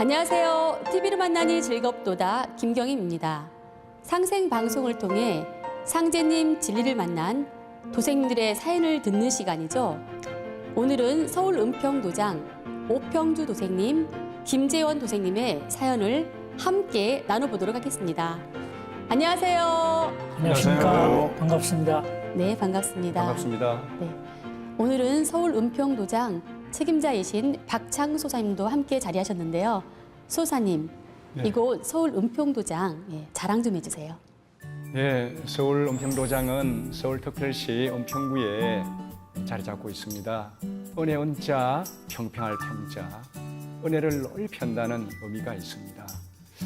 안녕하세요. TV로 만나니 즐겁도다 김경임입니다. 상생 방송을 통해 상제님 진리를 만난 도생님들의 사연을 듣는 시간이죠. 오늘은 서울 은평도장 오평주 도생님, 김재원 도생님의 사연을 함께 나눠보도록 하겠습니다. 안녕하세요. 안녕하십니까. 안녕하세요. 반갑습니다. 네, 반갑습니다. 반갑습니다. 네, 오늘은 서울 은평도장 책임자이신 박창 소사님도 함께 자리하셨는데요. 소사님, 네. 이곳 서울 은평도장 자랑 좀 해주세요. 예, 서울 은평도장은 서울특별시 은평구에 자리 잡고 있습니다. 은혜 은자, 평평할 평자, 은혜를 넓히 한다는 의미가 있습니다.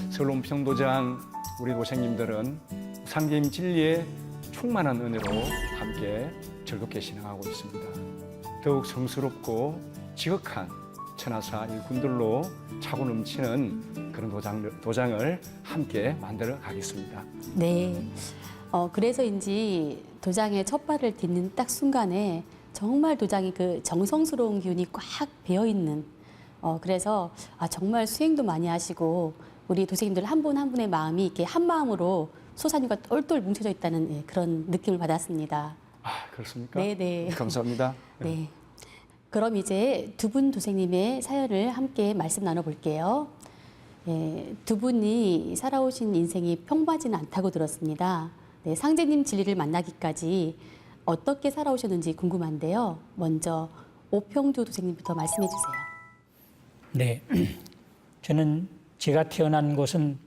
서울 은평도장 우리 도생님들은 상계임 진리에 충만한 은혜로 함께 즐겁게 신앙하고 있습니다. 더욱 성스럽고 지극한 천하사 일꾼들로 차고 넘치는 그런 도장을 함께 만들어 가겠습니다. 네, 그래서인지 도장에 첫 발을 딛는 딱 순간에 정말 도장이 그 정성스러운 기운이 꽉 배어있는 그래서 정말 수행도 많이 하시고 우리 도생님들 한 분 한 분의 마음이 이렇게 한 마음으로 소사님과 똘똘 뭉쳐져 있다는 그런 느낌을 받았습니다. 아, 그렇습니까? 네네. 감사합니다. 네. 그럼 이제 두 분 도생님의 사연을 함께 말씀 나눠볼게요. 두 분이 살아오신 인생이 평범하지는 않다고 들었습니다. 네, 상제님 진리를 만나기까지 어떻게 살아오셨는지 궁금한데요. 먼저 오평주 도생님부터 말씀해 주세요. 네, 저는 제가 태어난 곳은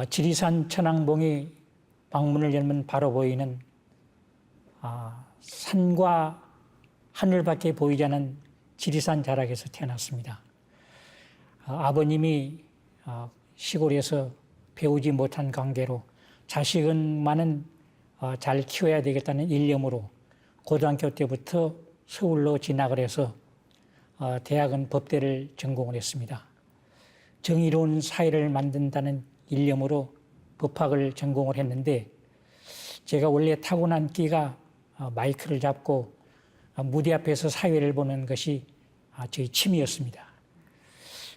지리산 천왕봉이 방문을 열면 바로 보이는 산과 하늘밖에 보이지 않는 지리산 자락에서 태어났습니다. 아버님이 시골에서 배우지 못한 관계로 자식은만은 잘 키워야 되겠다는 일념으로 고등학교 때부터 서울로 진학을 해서 대학은 법대를 전공을 했습니다. 정의로운 사회를 만든다는 일념으로 법학을 전공을 했는데 제가 원래 타고난 끼가 마이크를 잡고 무대 앞에서 사회를 보는 것이 저희 취미였습니다.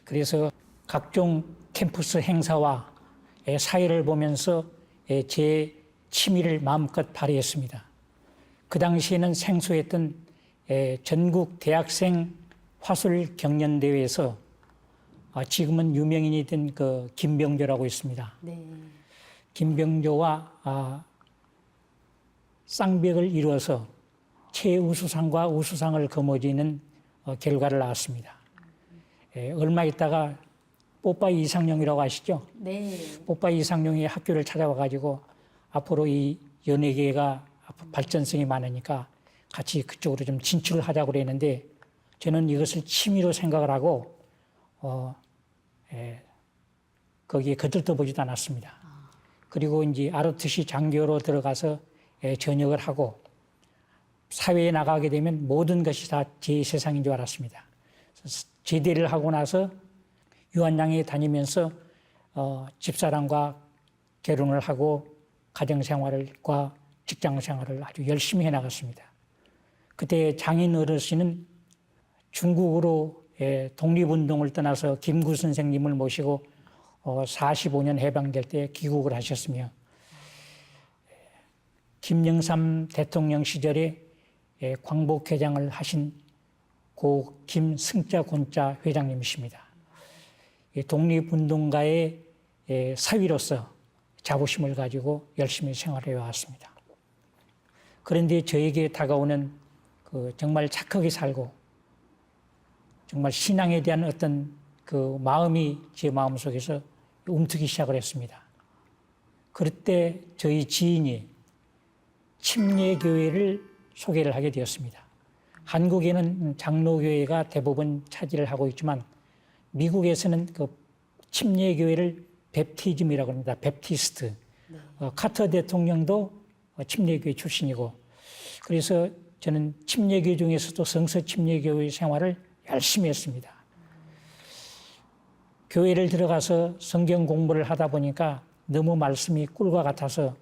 그래서 각종 캠퍼스 행사와 사회를 보면서 제 취미를 마음껏 발휘했습니다. 그 당시에는 생소했던 전국 대학생 화술 경연대회에서 지금은 유명인이 된 그 김병조라고 있습니다. 네. 김병조와 쌍벽을 이루어서 최우수상과 우수상을 거머쥐는 결과를 낳았습니다. 얼마 있다가 뽀빠이 이상용이라고 아시죠? 네. 뽀빠이 이상용이 학교를 찾아와가지고 앞으로 이 연예계가 발전성이 많으니까 같이 그쪽으로 좀 진출을 하자고 그랬는데 저는 이것을 취미로 생각을 하고 거기에 거들떠보지도 않았습니다. 그리고 이제 아르트시 장교로 들어가서 전역을 하고 사회에 나가게 되면 모든 것이 다 제 세상인 줄 알았습니다. 제대를 하고 나서 유한양에 다니면서 집사람과 결혼을 하고 가정생활과 직장생활을 아주 열심히 해나갔습니다. 그때 장인 어르신은 중국으로 독립운동을 떠나서 김구 선생님을 모시고 45년 해방될 때 귀국을 하셨으며 김영삼 대통령 시절에 광복회장을 하신 고 김승자 곤자 회장님이십니다. 독립운동가의 사위로서 자부심을 가지고 열심히 생활해 왔습니다. 그런데 저에게 다가오는 그 정말 착하게 살고 정말 신앙에 대한 어떤 그 마음이 제 마음속에서 움트기 시작을 했습니다. 그럴 때 저희 지인이 침례교회를 소개를 하게 되었습니다. 한국에는 장로교회가 대부분 차지를 하고 있지만 미국에서는 그 침례교회를 베프티즘이라고 합니다. 베프티스트. 네. 카터 대통령도 침례교회 출신이고 그래서 저는 침례교회 중에서도 성서 침례교회 생활을 열심히 했습니다. 교회를 들어가서 성경 공부를 하다 보니까 너무 말씀이 꿀과 같아서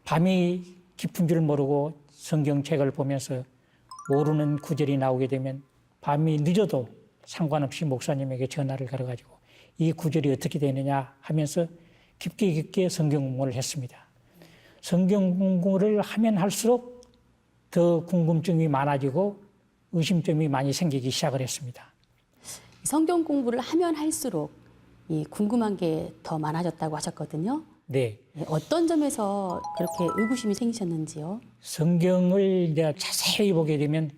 밤이 깊은 줄 모르고 성경책을 보면서 모르는 구절이 나오게 되면 밤이 늦어도 상관없이 목사님에게 전화를 걸어가지고 이 구절이 어떻게 되느냐 하면서 깊게 성경 공부를 했습니다. 성경 공부를 하면 할수록 더 궁금증이 많아지고 의심점이 많이 생기기 시작을 했습니다. 성경 공부를 하면 할수록 이 궁금한 게 더 많아졌다고 하셨거든요. 네. 어떤 점에서 그렇게 의구심이 생기셨는지요? 성경을 이제 자세히 보게 되면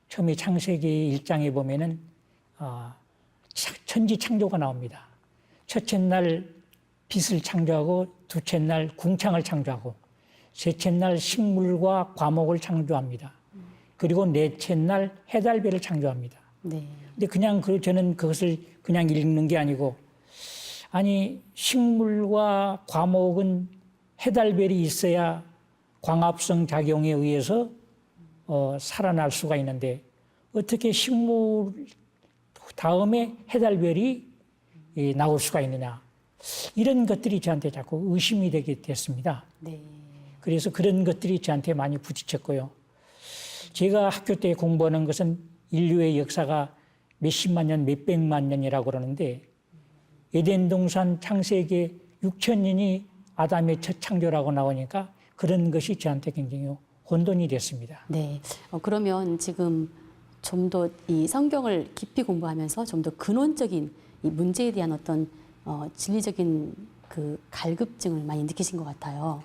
처음에 창세기 1장에 보면은 천지 창조가 나옵니다. 첫째 날 빛을 창조하고 둘째 날 궁창을 창조하고 셋째 날 식물과 과목을 창조합니다. 그리고 넷째 날 해달별을 창조합니다. 네. 근데 그냥 저는 그것을 그냥 읽는 게 아니고 아니 식물과 과목은 해달별이 있어야 광합성 작용에 의해서 살아날 수가 있는데 어떻게 식물 다음에 해달별이 나올 수가 있느냐. 이런 것들이 저한테 자꾸 의심이 되게 됐습니다. 네. 그래서 그런 것들이 저한테 많이 부딪혔고요. 제가 학교 때 공부하는 것은 인류의 역사가 몇십만 년, 몇백만 년이라고 그러는데 에덴 동산 창세기에 6,000년이 아담의 첫 창조라고 나오니까 그런 것이 저한테 굉장히 혼돈이 됐습니다. 네. 그러면 지금 좀 더 이 성경을 깊이 공부하면서 좀 더 근원적인 이 문제에 대한 어떤 진리적인 그 갈급증을 많이 느끼신 것 같아요.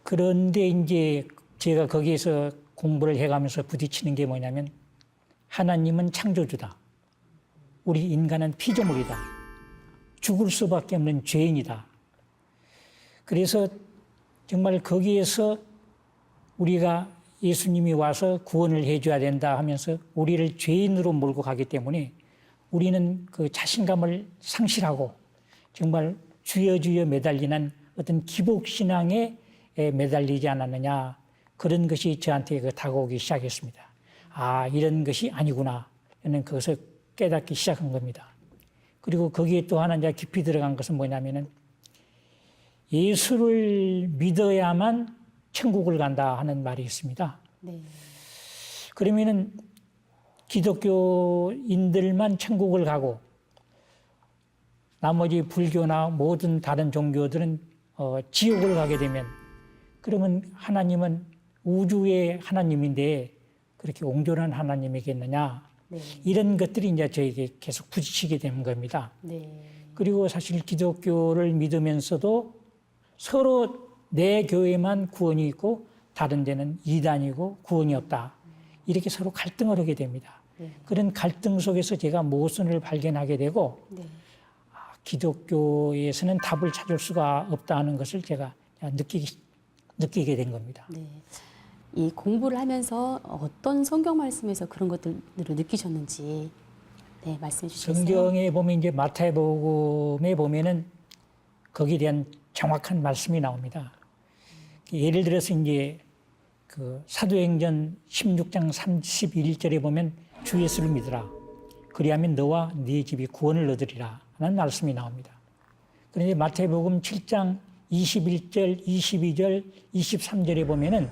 그런데 이제 제가 거기에서 공부를 해가면서 부딪히는 게 뭐냐면 하나님은 창조주다. 우리 인간은 피조물이다. 죽을 수밖에 없는 죄인이다. 그래서 정말 거기에서 우리가 예수님이 와서 구원을 해줘야 된다 하면서 우리를 죄인으로 몰고 가기 때문에 우리는 그 자신감을 상실하고 정말 주여 주여 매달리는 어떤 기복신앙에 매달리지 않았느냐. 그런 것이 저한테 다가오기 시작했습니다. 아, 이런 것이 아니구나. 저는 그것을 깨닫기 시작한 겁니다. 그리고 거기에 또 하나 이제 깊이 들어간 것은 뭐냐면은 예수를 믿어야만 천국을 간다 하는 말이 있습니다. 네. 그러면은 기독교인들만 천국을 가고 나머지 불교나 모든 다른 종교들은 지옥을 가게 되면 그러면 하나님은 우주의 하나님인데 그렇게 옹졸한 하나님이겠느냐. 네. 이런 것들이 이제 저에게 계속 부딪히게 되는 겁니다. 네. 그리고 사실 기독교를 믿으면서도 서로 내 교회만 구원이 있고 다른 데는 이단이고 구원이 없다. 이렇게 서로 갈등을 하게 됩니다. 네. 그런 갈등 속에서 제가 모순을 발견하게 되고 네. 기독교에서는 답을 찾을 수가 없다는 것을 제가 느끼게 된 겁니다. 네. 이 공부를 하면서 어떤 성경 말씀에서 그런 것들을 느끼셨는지 네, 말씀해 주시겠어요? 성경에 보면 이제 마태복음에 보면은 거기에 대한 정확한 말씀이 나옵니다. 예를 들어서 이제 그 사도행전 16장 31절에 보면 주 예수를 믿으라. 그리하면 너와 네 집이 구원을 얻으리라 하는 말씀이 나옵니다. 그런데 마태복음 7장 21절, 22절, 23절에 보면은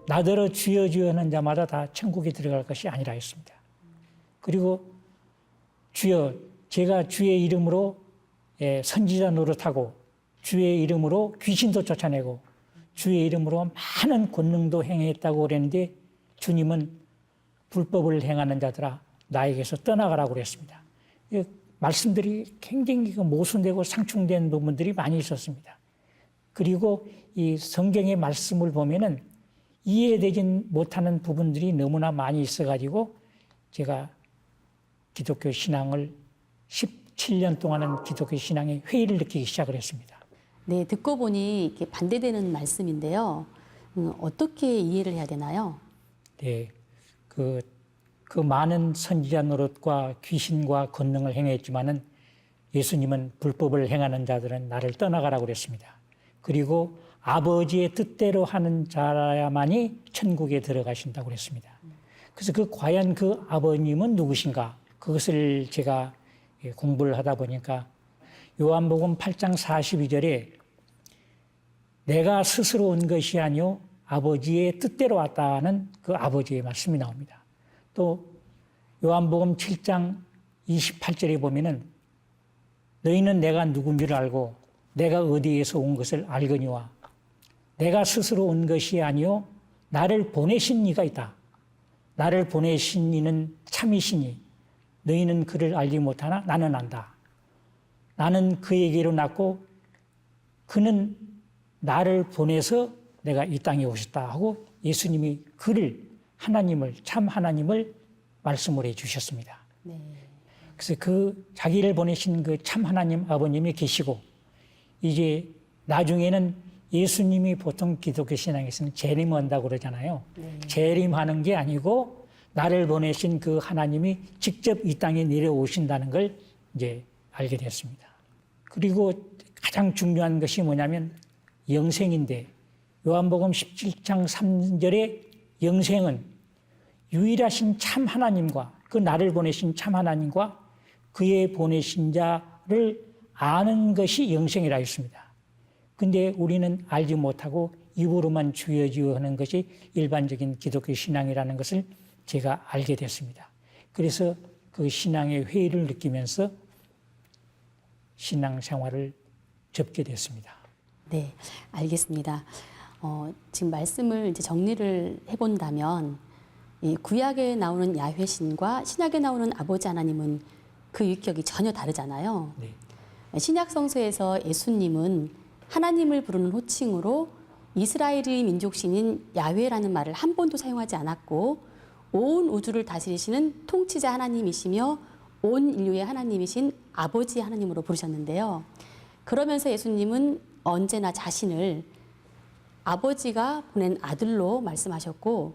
나더러 주여 주여 하는 자마다 다 천국에 들어갈 것이 아니라 했습니다. 그리고 주여 제가 주의 이름으로 선지자 노릇하고 주의 이름으로 귀신도 쫓아내고 주의 이름으로 많은 권능도 행했다고 그랬는데 주님은 불법을 행하는 자들아 나에게서 떠나가라고 그랬습니다. 말씀들이 굉장히 모순되고 상충된 부분들이 많이 있었습니다. 그리고 이 성경의 말씀을 보면은 이해되지 못하는 부분들이 너무나 많이 있어가지고 제가 기독교 신앙을 17년 동안은 기독교 신앙에 회의를 느끼기 시작을 했습니다. 네, 듣고 보니 이렇게 반대되는 말씀인데요. 어떻게 이해를 해야 되나요? 네, 그 많은 선지자 노릇과 귀신과 권능을 행했지만은 예수님은 불법을 행하는 자들은 나를 떠나가라고 그랬습니다. 그리고 아버지의 뜻대로 하는 자야만이 천국에 들어가신다고 그랬습니다. 그래서 과연 그 아버님은 누구신가? 그것을 제가 공부를 하다 보니까 요한복음 8장 42절에 내가 스스로 온 것이 아니요 아버지의 뜻대로 왔다는 그 아버지의 말씀이 나옵니다. 또 요한복음 7장 28절에 보면은 너희는 내가 누군 줄 알고 내가 어디에서 온 것을 알거니와 내가 스스로 온 것이 아니요 나를 보내신 이가 있다. 나를 보내신 이는 참이시니 너희는 그를 알지 못하나 나는 안다. 나는 그에게로 났고 그는 나를 보내서 내가 이 땅에 오셨다 하고 예수님이 그를 하나님을 참 하나님을 말씀을 해 주셨습니다. 네. 그래서 그 자기를 보내신 그 참 하나님 아버님이 계시고 이제 나중에는 예수님이 보통 기독교 신앙에서는 재림한다고 그러잖아요. 네. 재림하는 게 아니고 나를 보내신 그 하나님이 직접 이 땅에 내려오신다는 걸 이제 알게 됐습니다. 그리고 가장 중요한 것이 뭐냐면 영생인데 요한복음 17장 3절에 영생은 유일하신 참 하나님과 그 나를 보내신 참 하나님과 그의 보내신 자를 아는 것이 영생이라 했습니다. 근데 우리는 알지 못하고 입으로만 주여 주여 하는 것이 일반적인 기독교 신앙이라는 것을 제가 알게 됐습니다. 그래서 그 신앙의 회의를 느끼면서 신앙생활을 접게 됐습니다. 네, 알겠습니다. 지금 말씀을 이제 정리를 해본다면 이 구약에 나오는 야훼 신과 신약에 나오는 아버지 하나님은 그 유격이 전혀 다르잖아요. 네. 신약 성서에서 예수님은 하나님을 부르는 호칭으로 이스라엘의 민족신인 야훼라는 말을 한 번도 사용하지 않았고 온 우주를 다스리시는 통치자 하나님이시며 온 인류의 하나님이신 아버지 하나님으로 부르셨는데요. 그러면서 예수님은 언제나 자신을 아버지가 보낸 아들로 말씀하셨고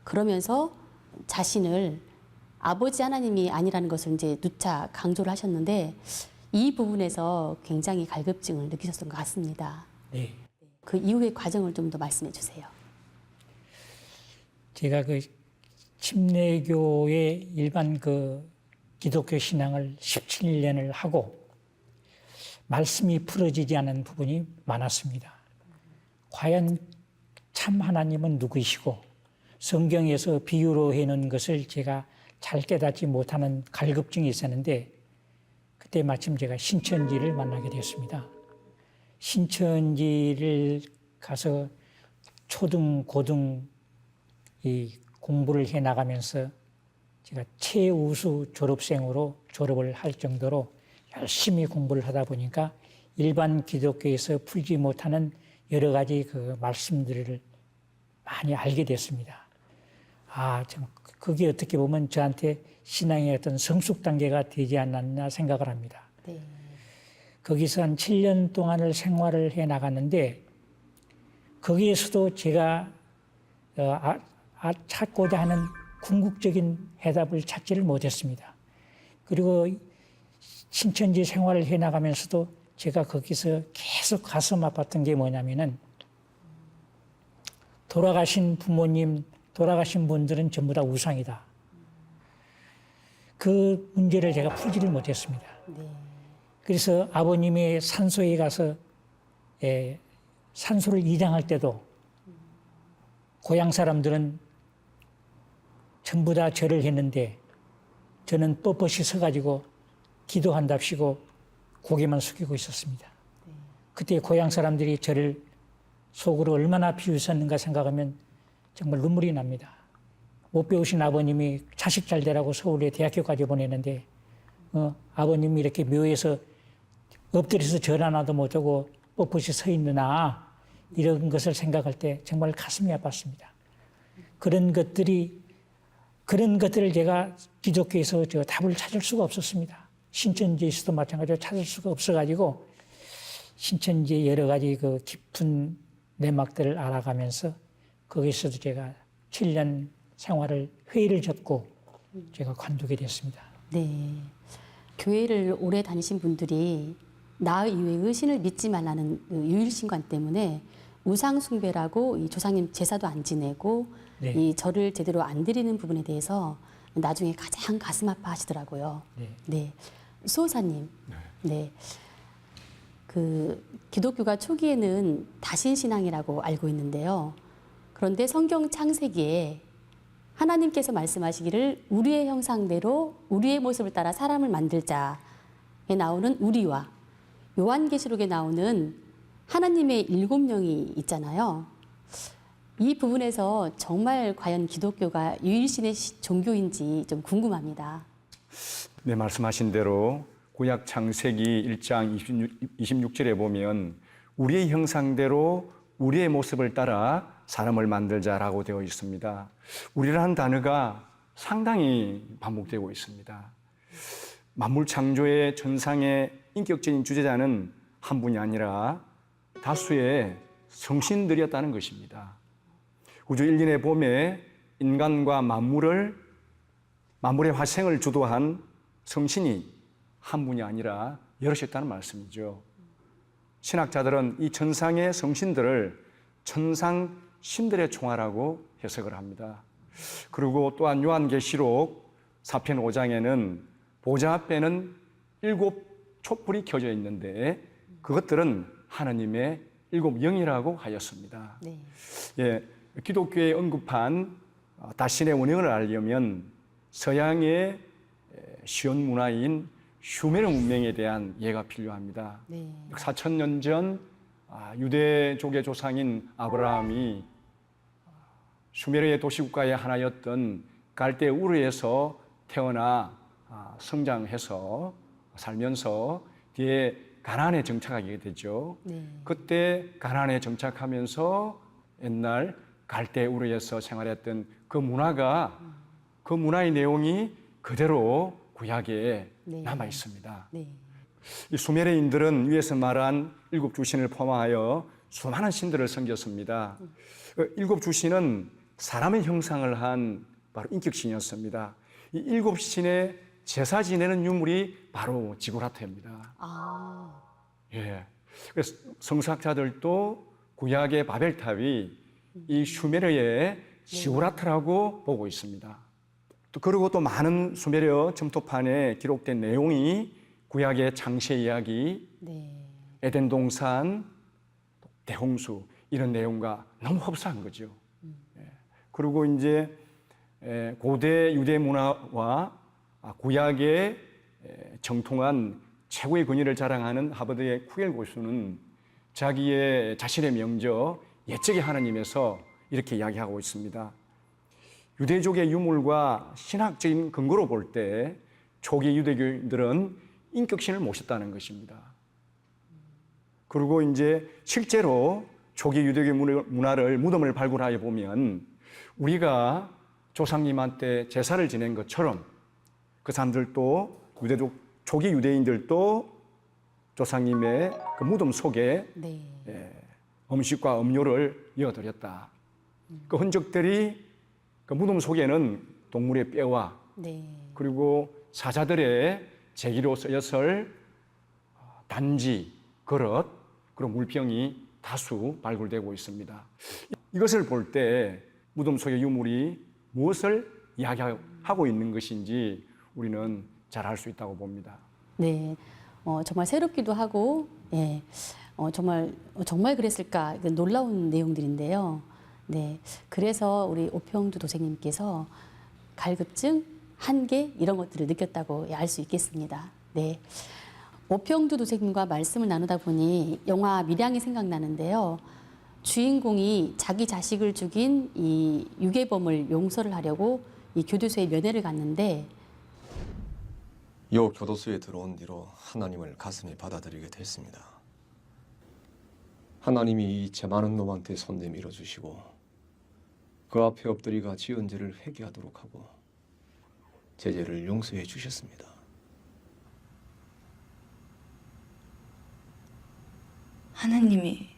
그러면서 자신을 아버지 하나님이 아니라는 것을 이제 누차 강조를 하셨는데 이 부분에서 굉장히 갈급증을 느끼셨던 것 같습니다. 네. 그 이후의 과정을 좀 더 말씀해 주세요. 제가 그 침례교의 일반 그 기독교 신앙을 17년을 하고 말씀이 풀어지지 않은 부분이 많았습니다. 과연 참 하나님은 누구이시고 성경에서 비유로 해놓은 것을 제가 잘 깨닫지 못하는 갈급증이 있었는데 그때 마침 제가 신천지를 만나게 되었습니다. 신천지를 가서 초등, 고등 이 공부를 해 나가면서 제가 최우수 졸업생으로 졸업을 할 정도로 열심히 공부를 하다 보니까 일반 기독교에서 풀지 못하는 여러 가지 그 말씀들을 많이 알게 됐습니다. 참 그게 어떻게 보면 저한테 신앙의 어떤 성숙 단계가 되지 않았나 생각을 합니다. 네. 거기서 한 7년 동안을 생활을 해 나갔는데 거기에서도 제가 찾고자 하는 궁극적인 해답을 찾지를 못했습니다. 그리고 신천지 생활을 해 나가면서도 제가 거기서 계속 가슴 아팠던 게 뭐냐면은 돌아가신 부모님, 돌아가신 분들은 전부 다 우상이다. 그 문제를 제가 풀지를 못했습니다. 네. 그래서 아버님이 산소에 가서 산소를 이장할 때도 고향 사람들은 전부 다 절을 했는데 저는 뻣뻣이 서가지고 기도한답시고 고개만 숙이고 있었습니다. 그때 고향 사람들이 저를 속으로 얼마나 비웃었는가 생각하면 정말 눈물이 납니다. 못 배우신 아버님이 자식 잘 되라고 서울에 대학교까지 보내는데 아버님이 이렇게 묘에서 엎드려서 절 하나도 못하고 뻣뻣이 서 있느나 이런 것을 생각할 때 정말 가슴이 아팠습니다. 그런 것들을 제가 기독교에서 답을 찾을 수가 없었습니다. 신천지에서도 마찬가지로 찾을 수가 없어가지고 신천지의 여러 가지 그 깊은 내막들을 알아가면서 거기서도 제가 7년 생활을 회의를 접고 제가 관두게 됐습니다. 네. 교회를 오래 다니신 분들이 나 이외의 신을 믿지 말라는 그 유일신관 때문에 우상 숭배라고 이 조상님 제사도 안 지내고 네. 이 절을 제대로 안 드리는 부분에 대해서 나중에 가장 가슴 아파하시더라고요. 네. 네. 수호사님. 네. 그 기독교가 초기에는 다신신앙이라고 알고 있는데요. 그런데 성경 창세기에 하나님께서 말씀하시기를 우리의 형상대로 우리의 모습을 따라 사람을 만들자에 나오는 우리와 요한계시록에 나오는 하나님의 7명이 있잖아요. 이 부분에서 정말 과연 기독교가 유일신의 종교인지 좀 궁금합니다. 네, 말씀하신 대로 구약 창세기 1장 26절에 보면 우리의 형상대로 우리의 모습을 따라 사람을 만들자라고 되어 있습니다. 우리라는 단어가 상당히 반복되고 있습니다. 만물 창조의 천상의 인격적인 주제자는 한 분이 아니라 다수의 성신들이었다는 것입니다. 우주 일련의 봄에 인간과 만물의 화생을 주도한 성신이 한 분이 아니라 여럿이었다는 말씀이죠. 신학자들은 이 천상의 성신들을 천상신들의 총화라고 해석을 합니다. 그리고 또한 요한계시록 4편 5장에는 보좌 앞에는 7 촛불이 켜져 있는데 그것들은 하나님의 7 영이라고 하였습니다. 네. 예, 기독교에 언급한 다신의 원형을 알려면 서양의 시온 문화인 슈메르 문명에 대한 이해가 필요합니다. 네. 4,000년 전 유대족의 조상인 아브라함이 슈메르의 도시국가의 하나였던 갈대 우르에서 태어나 성장해서 살면서 뒤에 가나안에 정착하게 되죠. 네. 그때 가나안에 정착하면서 옛날 갈대 우르에서 생활했던 그 문화가 그 문화의 내용이 그대로 구약에 네. 남아 있습니다. 네. 이 수메르인들은 위에서 말한 7 주신을 포함하여 수많은 신들을 섬겼습니다. 7 주신은 사람의 형상을 한 바로 인격신이었습니다. 이 7 신의 제사 지내는 유물이 바로 지구라트입니다. 아. 예. 그래서 성서학자들도 구약의 바벨탑이 이 슈메르의 지구라트라고 보고 있습니다. 또 그리고 또 많은 수메르 점토판에 기록된 내용이 구약의 창세 이야기, 네. 에덴 동산, 대홍수 이런 내용과 너무 흡사한 거죠. 예. 그리고 이제 고대 유대 문화와 구약의 정통한 최고의 권위를 자랑하는 하버드의 쿠겔 교수는 자신의 명저 예측의 하나님에서 이렇게 이야기하고 있습니다. 유대족의 유물과 신학적인 근거로 볼 때 초기 유대교인들은 인격신을 모셨다는 것입니다. 그리고 이제 실제로 초기 유대교 문화를 무덤을 발굴하여 보면 우리가 조상님한테 제사를 지낸 것처럼 그 사람들도 유대족 초기 유대인들도 조상님의 그 무덤 속에 네. 음식과 음료를 이어드렸다. 그 흔적들이 그 무덤 속에는 동물의 뼈와 네. 그리고 사자들의 제기로 쓰였을 단지, 그릇, 그리고 물병이 다수 발굴되고 있습니다. 이것을 볼 때 무덤 속의 유물이 무엇을 이야기하고 있는 것인지 우리는 잘 알 수 있다고 봅니다. 네. 정말 새롭기도 하고, 예. 정말 그랬을까 놀라운 내용들인데요. 네. 그래서 우리 오평두 도생님께서 갈급증, 한계 이런 것들을 느꼈다고 알 수 있겠습니다. 네. 오평두 도생님과 말씀을 나누다 보니 영화 밀양이 생각나는데요. 주인공이 자기 자식을 죽인 이 유괴범을 용서를 하려고 이 교도소에 면회를 갔는데 요 교도소에 들어온 뒤로 하나님을 가슴에 받아들이게 됐습니다. 하나님이 이 죄 많은 놈한테 손 내밀어 주시고 그 앞에 엎드리가 지은 죄를 회개하도록 하고 제 죄를 용서해 주셨습니다. 하나님이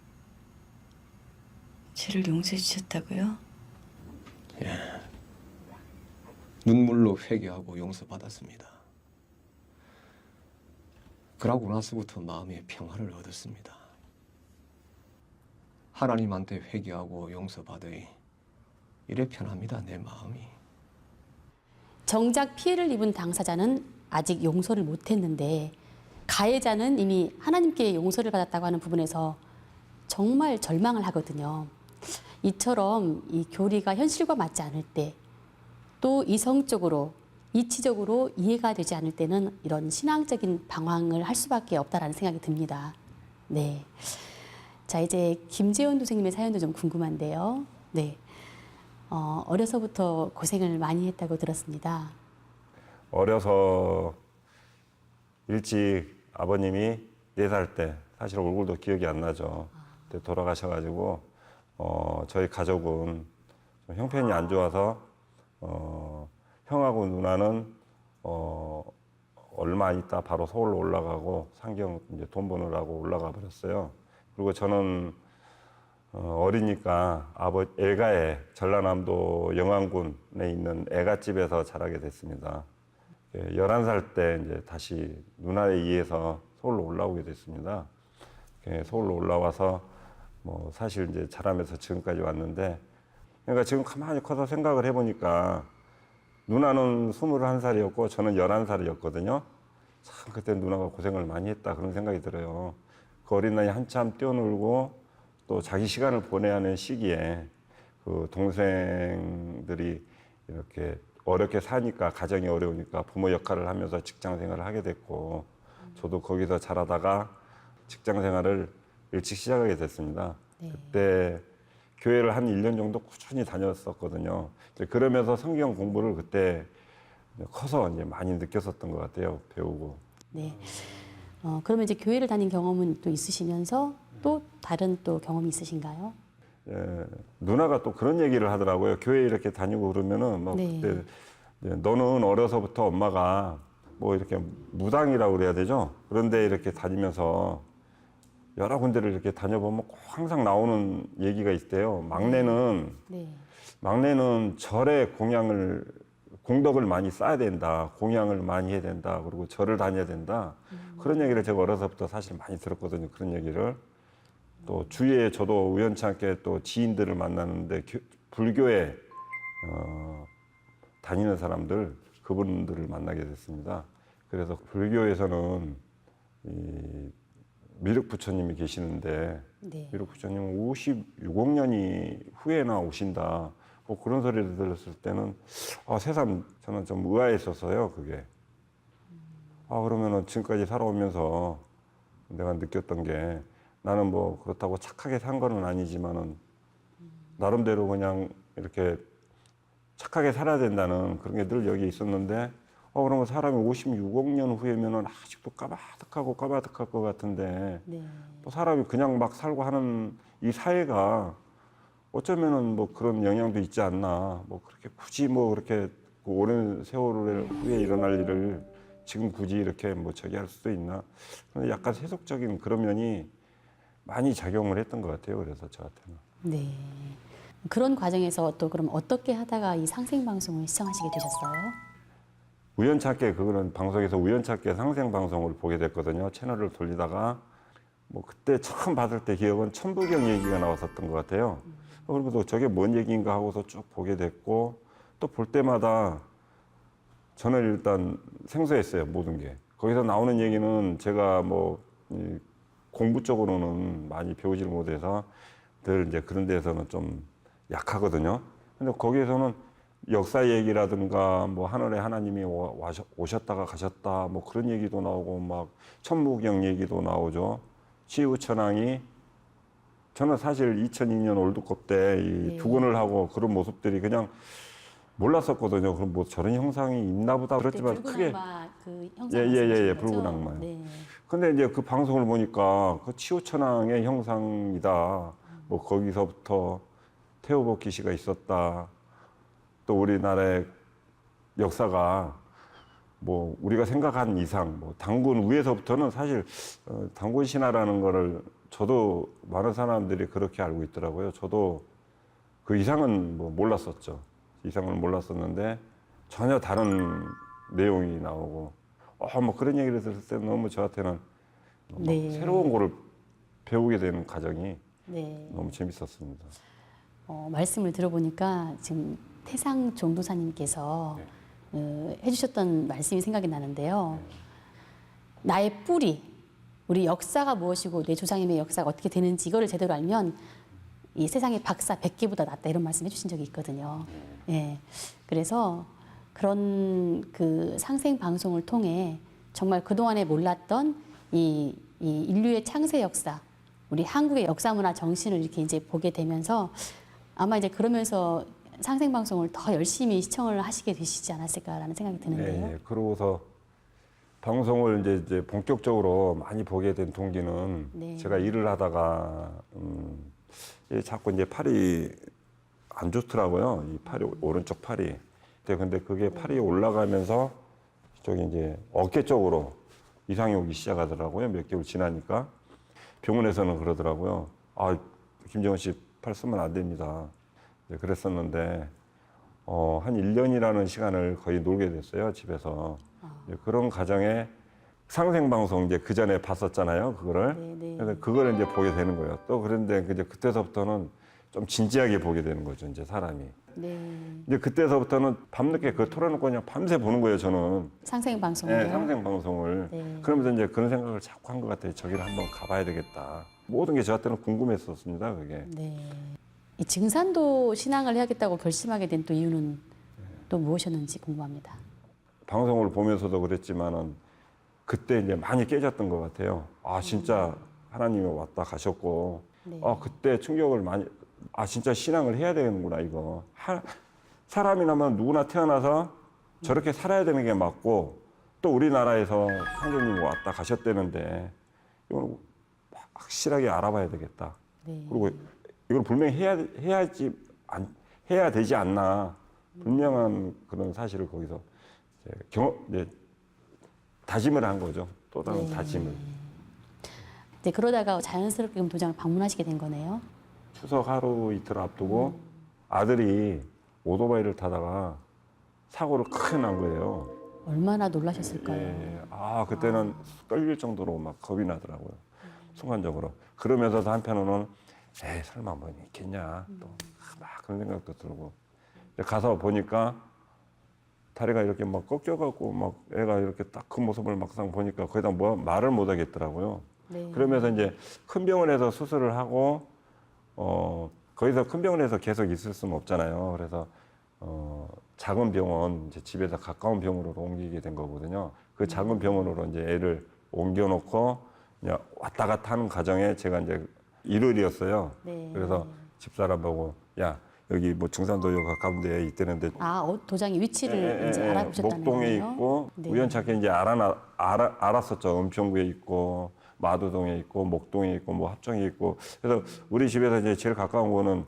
죄를 용서해 주셨다고요? 예. 눈물로 회개하고 용서받았습니다. 그러고 나서부터 마음의 평화를 얻었습니다. 하나님한테 회개하고 용서받으니 이래 편합니다, 내 마음이. 정작 피해를 입은 당사자는 아직 용서를 못했는데 가해자는 이미 하나님께 용서를 받았다고 하는 부분에서 정말 절망을 하거든요. 이처럼 이 교리가 현실과 맞지 않을 때 또 이성적으로 이치적으로 이해가 되지 않을 때는 이런 신앙적인 방황을 할 수밖에 없다라는 생각이 듭니다. 네. 자, 이제 김재원 도생님의 사연도 좀 궁금한데요. 네. 어려서부터 고생을 많이 했다고 들었습니다. 어려서 일찍 아버님이 4살 때, 사실 얼굴도 기억이 안 나죠. 그때 돌아가셔가지고 저희 가족은 좀 형편이 안 좋아서 형하고 누나는 얼마 있다 바로 서울로 올라가고 상경 이제 돈 버느라고 올라가 버렸어요. 그리고 저는 어리니까 애가에 전라남도 영안군에 있는 애가집에서 자라게 됐습니다. 11살 때 이제 다시 누나에 의해서 서울로 올라오게 됐습니다. 서울로 올라와서 뭐 사실 이제 자라면서 지금까지 왔는데, 그러니까 지금 가만히 커서 생각을 해보니까 누나는 21살이었고 저는 11살이었거든요. 참 그때 누나가 고생을 많이 했다 그런 생각이 들어요. 그 어린 나이에 한참 뛰어놀고 또 자기 시간을 보내야 하는 시기에 그 동생들이 이렇게 어렵게 사니까, 가정이 어려우니까 부모 역할을 하면서 직장 생활을 하게 됐고, 저도 거기서 자라다가 직장 생활을 일찍 시작하게 됐습니다. 네. 그때 교회를 한 1년 정도 꾸준히 다녔었거든요. 그러면서 성경 공부를 그때 커서 이제 많이 느꼈었던 것 같아요. 배우고. 네. 그러면 이제 교회를 다닌 경험은 또 있으시면서 또 다른 또 경험이 있으신가요? 예, 누나가 또 그런 얘기를 하더라고요. 교회 이렇게 다니고 그러면은 뭐 네. 그때 이제 너는 어려서부터 엄마가 뭐 이렇게 무당이라고 그래야 되죠. 그런데 이렇게 다니면서 여러 군데를 이렇게 다녀보면 꼭 항상 나오는 얘기가 있대요. 네. 막내는 절에 공덕을 많이 쌓아야 된다. 공양을 많이 해야 된다. 그리고 절을 다녀야 된다. 그런 얘기를 제가 어려서부터 사실 많이 들었거든요. 그런 얘기를. 또 주위에 저도 우연치 않게 또 지인들을 만나는데 불교에 다니는 사람들, 그분들을 만나게 됐습니다. 그래서 불교에서는 이 미륵 부처님이 계시는데, 네. 미륵 부처님은 56억 년이 후에나 오신다. 뭐 그런 소리를 들었을 때는 새삼 저는 좀 의아했었어요. 그게. 그러면은 지금까지 살아오면서 내가 느꼈던 게, 나는 뭐 그렇다고 착하게 산 거는 아니지만은 나름대로 그냥 이렇게 착하게 살아야 된다는 그런 게 늘 여기 있었는데, 그러면 사람이 56억 년 후에면은 아직도 까마득하고 까마득할 것 같은데, 네. 또 사람이 그냥 막 살고 하는 이 사회가 어쩌면은 뭐 그런 영향도 있지 않나. 뭐 그렇게 굳이 뭐 그렇게 그 오랜 세월 후에 일어날 일을 지금 굳이 이렇게 뭐 저기 할 수도 있나. 근데 약간 세속적인 그런 면이 많이 작용을 했던 것 같아요. 그래서 저한테는. 네. 그런 과정에서 또 그럼 어떻게 하다가 이 상생방송을 시청하시게 되셨어요? 우연찮게 그거는 방송에서 우연찮게 상생방송을 보게 됐거든요. 채널을 돌리다가 뭐 그때 처음 받을 때 기억은 천부경 얘기가 나왔었던 것 같아요. 그리고 또 저게 뭔 얘기인가 하고서 쭉 보게 됐고, 또 볼 때마다 저는 일단 생소했어요. 모든 게. 거기서 나오는 얘기는 제가 뭐 공부 쪽으로는 많이 배우질 못해서 늘 이제 그런 데서는 좀 약하거든요. 근데 거기에서는 역사 얘기라든가 뭐 하늘에 하나님이 오셨다가 가셨다 뭐 그런 얘기도 나오고, 막 천부경 얘기도 나오죠. 시우천왕이, 저는 사실 2002년 월드컵 때 이 두건을 하고 그런 모습들이 그냥 몰랐었거든요. 그럼 뭐 저런 형상이 있나 보다 그랬지만 크게. 그 형상 예, 말씀하시는 붉은 거죠? 악마요. 네. 근데 이제 그 방송을 보니까 그 치우천왕의 형상이다. 뭐 거기서부터 태호복기시가 있었다. 또 우리나라의 역사가 뭐 우리가 생각한 이상, 뭐 단군 위에서부터는 사실 단군 신화라는 거를 저도 많은 사람들이 그렇게 알고 있더라고요. 저도 그 이상은 뭐 몰랐었죠. 이상을 몰랐었는데 전혀 다른 내용이 나오고, 뭐 그런 얘기를 들을 때 너무 저한테는 네. 새로운 거를 배우게 되는 과정이 네. 너무 재밌었습니다. 말씀을 들어보니까 지금 태상 종도사님께서 해주셨던 말씀이 생각이 나는데요. 나의 뿌리, 우리 역사가 무엇이고 내 조상님의 역사가 어떻게 되는지 이거를 제대로 알면 이 세상의 박사 100개보다 낫다, 이런 말씀 해주신 적이 있거든요. 예. 그래서 그런 그 상생 방송을 통해 정말 그동안에 몰랐던 이 인류의 창세 역사, 우리 한국의 역사 문화 정신을 이렇게 이제 보게 되면서 아마 이제 그러면서 상생 방송을 더 열심히 시청을 하시게 되시지 않았을까라는 생각이 드는데요. 네, 그러고서 방송을 이제 본격적으로 많이 보게 된 동기는 네. 제가 일을 하다가 자꾸 이제 팔이 안 좋더라고요. 이 팔이 오른쪽 팔이. 근데 그게 팔이 올라가면서 저기 이제 어깨 쪽으로 이상이 오기 시작하더라고요. 몇 개월 지나니까 병원에서는 그러더라고요. 아, 김정은 씨 팔 쓰면 안 됩니다. 네, 그랬었는데 한 1년이라는 시간을 거의 놀게 됐어요. 집에서. 그런 과정에 상생방송 이제 그 전에 봤었잖아요. 그거를. 네. 그래서 그걸 이제 보게 되는 거예요. 또 그런데 이제 그때서부터는 좀 진지하게 보게 되는 거죠. 이제 사람이. 네. 이제 그때서부터는 밤늦게 그거 틀어놓고 그냥 밤새 보는 거예요. 저는. 상생 방송이요. 네, 상생방송을. 네. 그러면서 이제 그런 생각을 자꾸 한 것 같아요. 저기를 한번 가봐야 되겠다. 모든 게 저한테는 궁금했었습니다. 그게. 네. 이 증산도 신앙을 해야겠다고 결심하게 된 또 이유는 또 무엇이었는지 궁금합니다. 방송을 보면서도 그랬지만은 그때 이제 많이 깨졌던 것 같아요. 아, 진짜 하나님이 왔다 가셨고, 네. 그때 충격을 많이, 진짜 신앙을 해야 되는구나, 이거. 사람이라면 누구나 태어나서 저렇게 살아야 되는 게 맞고, 또 우리나라에서 상주님이 왔다 가셨다는데, 이건 확실하게 알아봐야 되겠다. 네. 그리고 이걸 분명히 해야 되지 않나. 분명한 그런 사실을 거기서 이제 다짐을 한 거죠. 또 다른 다짐을. 이제 그러다가 자연스럽게 그럼 도장을 방문하시게 된 거네요. 추석 하루 이틀 앞두고 아들이 오토바이를 타다가 사고를 크게 난 거예요. 얼마나 놀라셨을까요? 예, 그때는 떨릴 정도로 막 겁이 나더라고요. 순간적으로. 그러면서도 한편으로는 에이, 설마 뭐 있겠냐. 또 막 그런 생각도 들고. 가서 보니까 다리가 이렇게 막 꺾여갖고 막 애가 이렇게 딱 그 모습을 막상 보니까 거기다 뭐 말을 못 하겠더라고요. 네. 그러면서 이제 큰 병원에서 수술을 하고 거기서 큰 병원에서 계속 있을 수는 없잖아요. 그래서 작은 병원 이제 집에서 가까운 병원으로 옮기게 된 거거든요. 그 작은 병원으로 이제 애를 옮겨놓고 그냥 왔다 갔다 하는 과정에 제가 이제 일요일이었어요. 네. 그래서 집사람 보고 야 여기 뭐 증산도역 가까운데 있다는데 도장의 위치를 이제 알아보셨다는 목동에 거예요? 있고 네. 우연찮게 이제 알았었죠. 은평구에 있고 마도동에 있고 목동에 있고 뭐 합정에 있고 그래서 우리 집에서 이제 제일 가까운 거는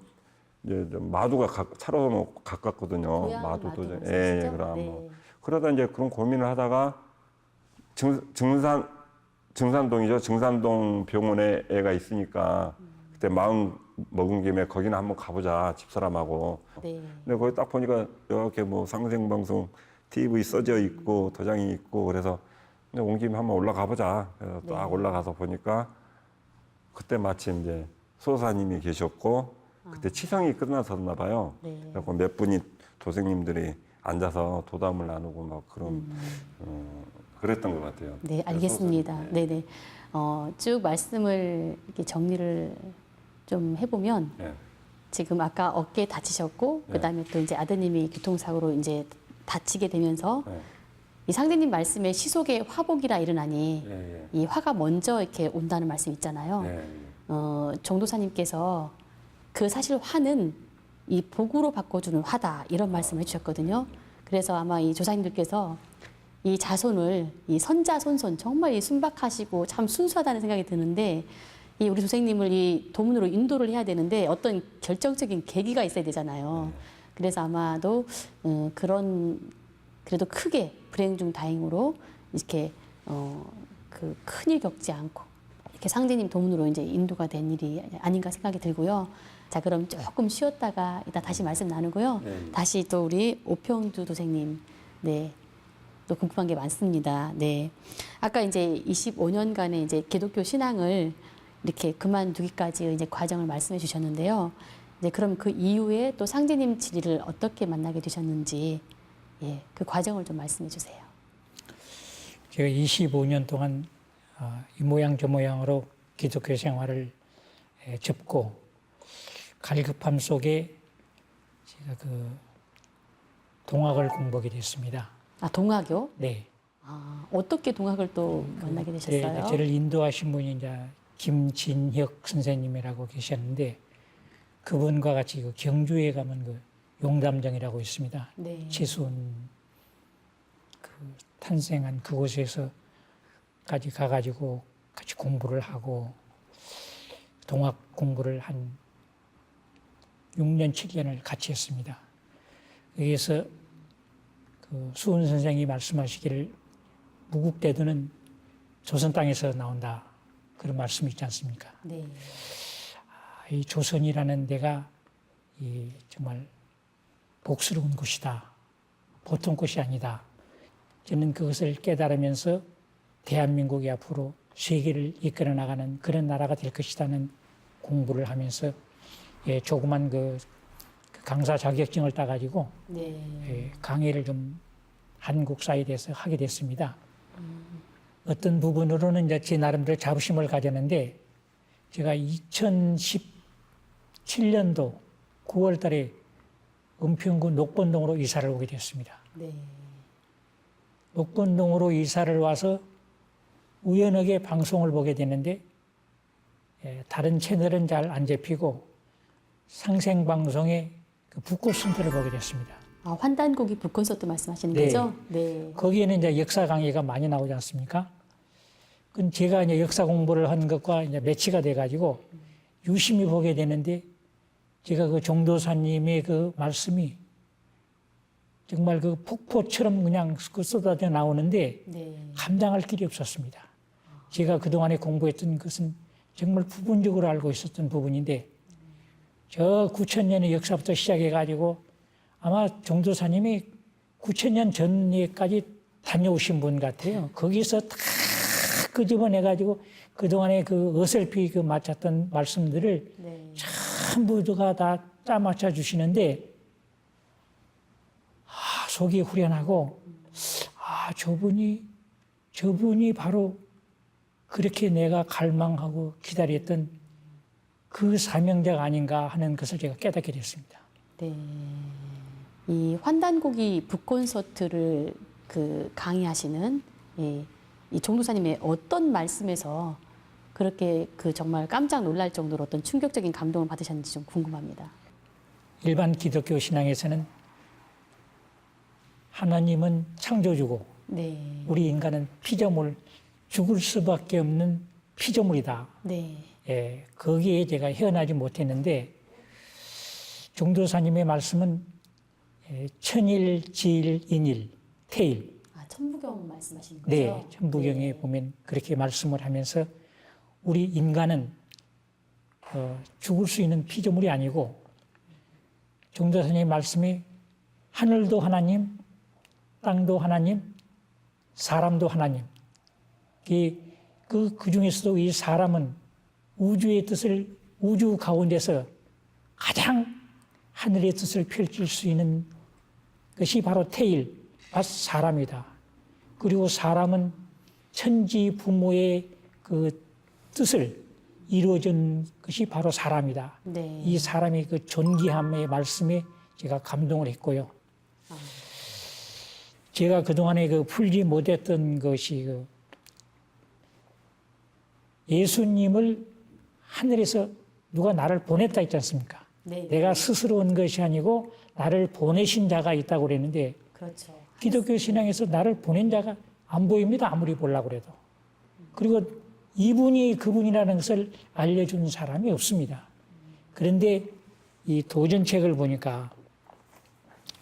이제 좀 마도가 차로 가깝거든요. 고향 마도도 마도 예, 쓰시죠? 그럼 네. 뭐 그러다 이제 그런 고민을 하다가 증산동이죠. 증산동 병원에 애가 있으니까 그때 마음 먹은 김에 거기는 한번 가보자 집사람하고. 네. 근데 거기 딱 보니까 이렇게 뭐 상생방송 TV 써져 있고 도장이 있고 그래서 근데 온 김에 한번 올라가 보자. 그래서 딱 올라가서 보니까 그때 마침 이제 소사님이 계셨고 그때 치성이 끝났었나 봐요. 네. 그래서 몇 분이 도생님들이 앉아서 도담을 나누고 막 그런 그랬던 것 같아요. 네, 알겠습니다. 소사님. 네네. 쭉 말씀을 이렇게 정리를 좀 해보면 네. 지금 아까 어깨 다치셨고 네. 그다음에 또 이제 아드님이 교통사고로 이제 다치게 되면서 네. 이 상대님 말씀에 시속에 화복이라 일어나니 예, 이 화가 먼저 이렇게 온다는 말씀 있잖아요. 예. 정도사님께서 그 사실 화는 이 복으로 바꿔주는 화다 이런 말씀을 해주셨거든요. 그래서 아마 이 조사님들께서 이 자손을 이 선자손손 정말 이 순박하시고 참 순수하다는 생각이 드는데 이 우리 조생님을 이 도문으로 인도를 해야 되는데 어떤 결정적인 계기가 있어야 되잖아요. 그래서 아마도 그런 그래도 크게 불행 중 다행으로 이렇게 그 큰일 겪지 않고 이렇게 상제님 도문으로 이제 인도가 된 일이 아닌가 생각이 들고요. 자, 그럼 조금 쉬었다가 이따 다시 말씀 나누고요. 네. 다시 또 우리 오평주 도생님, 네, 또 궁금한 게 많습니다. 네, 아까 이제 25년간의 이제 기독교 신앙을 이렇게 그만두기까지 이제 과정을 말씀해 주셨는데요. 이제 그럼 그 이후에 또 상제님 진리를 어떻게 만나게 되셨는지, 예, 그 과정을 좀 말씀해 주세요. 제가 25년 동안 이 모양 저 모양으로 기독교 생활을 접고 갈급함 속에 제가 그 동학을 공부하게 됐습니다. 아, 동학요? 네. 아, 어떻게 동학을 또 만나게 되셨어요? 저를 인도하신 분이 이제 김진혁 선생님이라고 계셨는데 그분과 같이 그 경주에 가면 그 용담정이라고 있습니다. 네. 최수원 그 탄생한 그곳에서까지 가가지고 같이 공부를 하고 동학 공부를 한 6년, 7년을 같이 했습니다. 여기에서 그 수훈 선생이 말씀하시기를 무국대도는 조선 땅에서 나온다. 그런 말씀이 있지 않습니까? 네. 이 조선이라는 데가 정말 복스러운 곳이다. 보통 곳이 아니다. 저는 그것을 깨달으면서 대한민국이 앞으로 세계를 이끌어 나가는 그런 나라가 될 것이라는 공부를 하면서 조그만 그 강사 자격증을 따가지고 네. 강의를 좀 한국사에 대해서 하게 됐습니다. 어떤 부분으로는 이제 제 나름대로 자부심을 가졌는데 제가 2017년도 9월 달에 은평구 녹본동으로 이사를 오게 됐습니다. 네. 녹본동으로 이사를 와서 우연하게 방송을 보게 되는데 다른 채널은 잘 안 잡히고 상생방송에 그 북꽃순터를 보게 됐습니다. 아, 환단고기 북콘서트 말씀하시는 네. 거죠? 네. 거기에는 이제 역사 강의가 많이 나오지 않습니까? 그럼 제가 이제 역사 공부를 한 것과 이제 매치가 돼가지고 유심히 보게 되는데 제가 그 정도사님의 그 말씀이 정말 그 폭포처럼 그냥 쏟아져 나오는데 네. 감당할 길이 없었습니다. 제가 그동안에 공부했던 것은 정말 부분적으로 알고 있었던 부분인데 저 9,000년의 역사부터 시작해가지고 아마 정도사님이 9,000년 전에까지 다녀오신 분 같아요. 거기서 다 끄집어내가지고 그동안에 그 어설피 그 맞췄던 말씀들을 네. 전부가 다 짜맞춰 주시는데 속이 후련하고 저분이 바로 그렇게 내가 갈망하고 기다렸던 그 사명자가 아닌가 하는 것을 제가 깨닫게 됐습니다. 네. 이 환단고기 북콘서트를 그 강의하시는 이 종도사님의 어떤 말씀에서 그렇게 그 정말 깜짝 놀랄 정도로 어떤 충격적인 감동을 받으셨는지 좀 궁금합니다. 일반 기독교 신앙에서는 하나님은 창조주고 네. 우리 인간은 피조물, 죽을 수밖에 없는 피조물이다. 네. 거기에 제가 헤어나지 못했는데 종도사님의 말씀은 천일, 인일, 태일. 아, 천부경 말씀하시는 거죠? 네, 천부경에 네. 보면 그렇게 말씀을 하면서 우리 인간은 죽을 수 있는 피조물이 아니고 종도사님의 말씀이 하늘도 하나님, 땅도 하나님, 사람도 하나님. 그 중에서도 이 사람은 우주의 뜻을 우주 가운데서 가장 하늘의 뜻을 펼칠 수 있는 것이 바로 태일, 사람이다. 그리고 사람은 천지 부모의 그 뜻을 이루어준 것이 바로 사람이다. 네. 이 사람의 그 존귀함의 말씀에 제가 감동을 했고요. 제가 그동안에 그 풀지 못했던 것이 예수님을 하늘에서 누가 나를 보냈다 했지 않습니까? 네. 내가 스스로 온 것이 아니고 나를 보내신 자가 있다고 그랬는데 그렇죠. 기독교 신앙에서 나를 보낸 자가 안 보입니다. 아무리 보려고 해도. 그리고 이분이 그분이라는 것을 알려준 사람이 없습니다. 그런데 이 도전책을 보니까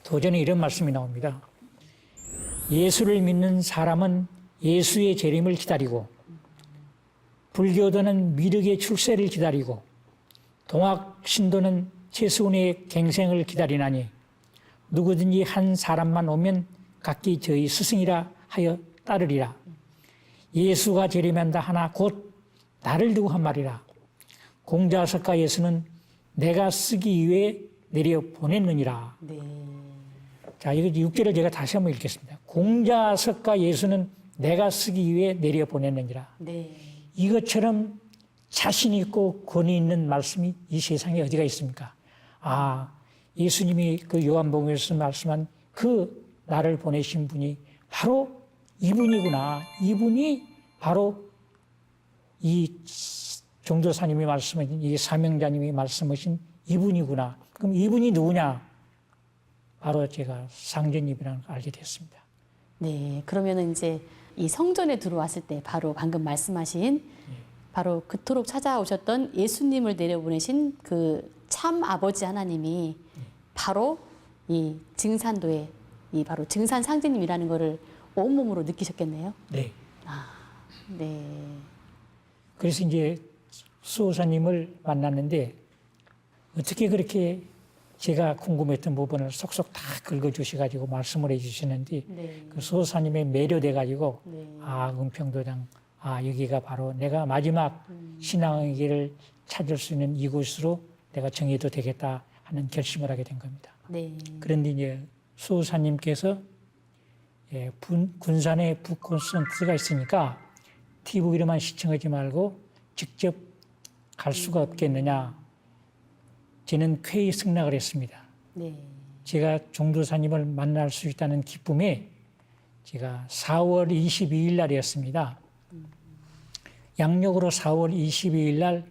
도전에 이런 말씀이 나옵니다. 예수를 믿는 사람은 예수의 재림을 기다리고 불교도는 미륵의 출세를 기다리고 동학 신도는 최수훈의 갱생을 기다리나니 누구든지 한 사람만 오면 각기 저희 스승이라 하여 따르리라. 예수가 재림한다 하나 곧 나를 두고 한 말이라. 공자석가 예수는 내가 쓰기 위해 내려 보냈느니라. 네. 자, 이거 6절을 제가 다시 한번 읽겠습니다. 공자석가 예수는 내가 쓰기 위해 내려 보냈느니라. 네. 이것처럼 자신 있고 권위 있는 말씀이 이 세상에 어디가 있습니까? 예수님이 그 요한복음에서 말씀한 그 나를 보내신 분이 바로 이분이구나. 이분이 바로 이 종도사님이 말씀하신, 이 사명자님이 말씀하신 이분이구나. 그럼 이분이 누구냐? 바로 제가 상제님이라는 걸 알게 됐습니다. 네, 그러면은 이제 이 성전에 들어왔을 때 바로 방금 말씀하신 바로 그토록 찾아오셨던 예수님을 내려보내신 그 참 아버지 하나님이 바로 이 증산도의 이 바로 증산 상제님이라는 거를 온몸으로 느끼셨겠네요. 네. 네. 그래서 이제 수호사님을 만났는데 어떻게 그렇게 제가 궁금했던 부분을 속속 다 긁어주셔가지고 말씀을 해주시는데 네. 그 수호사님에 매료돼가지고 네. 은평도장, 여기가 바로 내가 마지막 신앙의 길을 찾을 수 있는 이곳으로 내가 정해도 되겠다 하는 결심을 하게 된 겁니다. 네. 그런데 이제 수호사님께서 군산에 북콘서트가 있으니까 TV로만 시청하지 말고 직접 갈 수가 없겠느냐. 저는 쾌히 승낙을 했습니다. 네. 제가 종도사님을 만날 수 있다는 기쁨에 제가 4월 22일 날이었습니다. 양력으로 4월 22일 날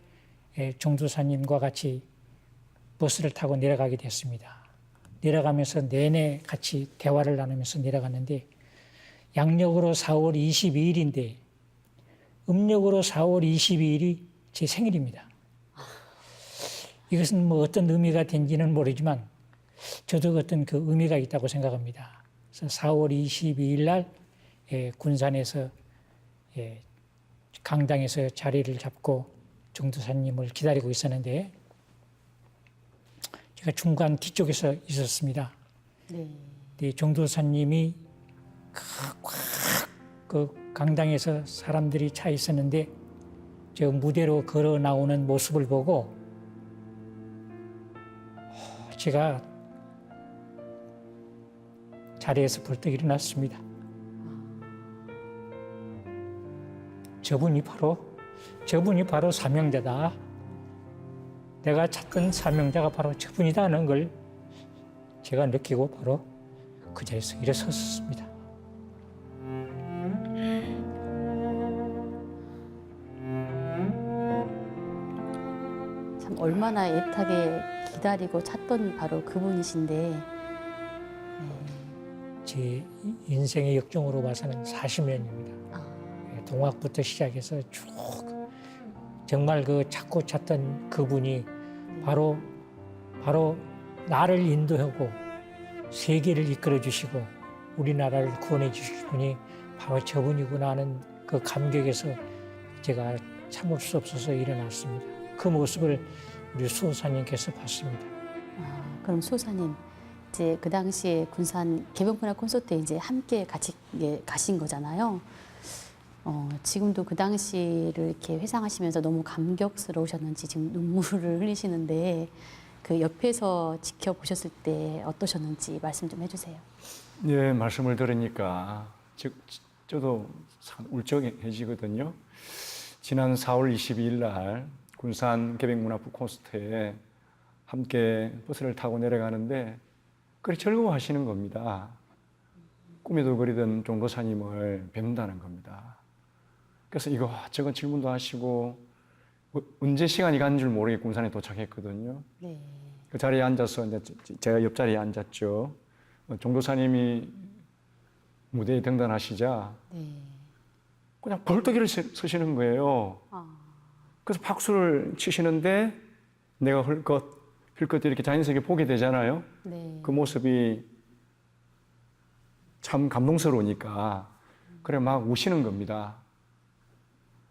종도사님과 같이 버스를 타고 내려가게 됐습니다. 내려가면서 내내 같이 대화를 나누면서 내려갔는데 양력으로 4월 22일인데 음력으로 4월 22일이 제 생일입니다. 이것은 뭐 어떤 의미가 된지는 모르지만 저도 어떤 그 의미가 있다고 생각합니다. 그래서 4월 22일 날 군산에서 강당에서 자리를 잡고 종도사님을 기다리고 있었는데 제가 중간 뒤쪽에서 있었습니다. 네. 종도사님이 그 강당에서 사람들이 차 있었는데 저 무대로 걸어 나오는 모습을 보고 제가 자리에서 벌떡 일어났습니다. 저분이 바로 사명자다. 내가 찾던 사명자가 바로 저분이다 하는 걸 제가 느끼고 바로 그 자리에서 일어섰습니다. 참 얼마나 애타게 기다리고 찾던 바로 그분이신데 제 인생의 역정으로 봐서는 40년입니다. 동학부터 시작해서 쭉 정말 그 찾고 찾던 그분이 바로 나를 인도하고 세계를 이끌어 주시고 우리나라를 구원해 주실 분이 바로 저분이구나 하는 그 감격에서 제가 참을 수 없어서 일어났습니다. 그 모습을 우리 수호사님께서 봤습니다. 그럼 수호사님 이제 그 당시에 군산 개병문화 콘서트에 이제 함께 같이 가신 거잖아요. 지금도 그 당시를 이렇게 회상하시면서 너무 감격스러우셨는지 지금 눈물을 흘리시는데 그 옆에서 지켜보셨을 때 어떠셨는지 말씀 좀 해주세요. 예, 말씀을 들으니까 저도 울적해지거든요. 지난 4월 22일 날 군산 개백문화부 콘서트에 함께 버스를 타고 내려가는데 그렇게 즐거워하시는 겁니다. 꿈에도 그리던 종도사님을 뵙는다는 겁니다. 그래서 저건 질문도 하시고 언제 시간이 간 줄 모르게 군산에 도착했거든요. 네. 그 자리에 앉아서 이제 제가 옆자리에 앉았죠. 종도사님이 무대에 등단하시자 네. 그냥 벌떡 일어서시는 거예요. 그래서 박수를 치시는데 내가 흘끗 이렇게 자연스럽게 보게 되잖아요. 네. 그 모습이 참 감동스러우니까 그래 막 우시는 겁니다.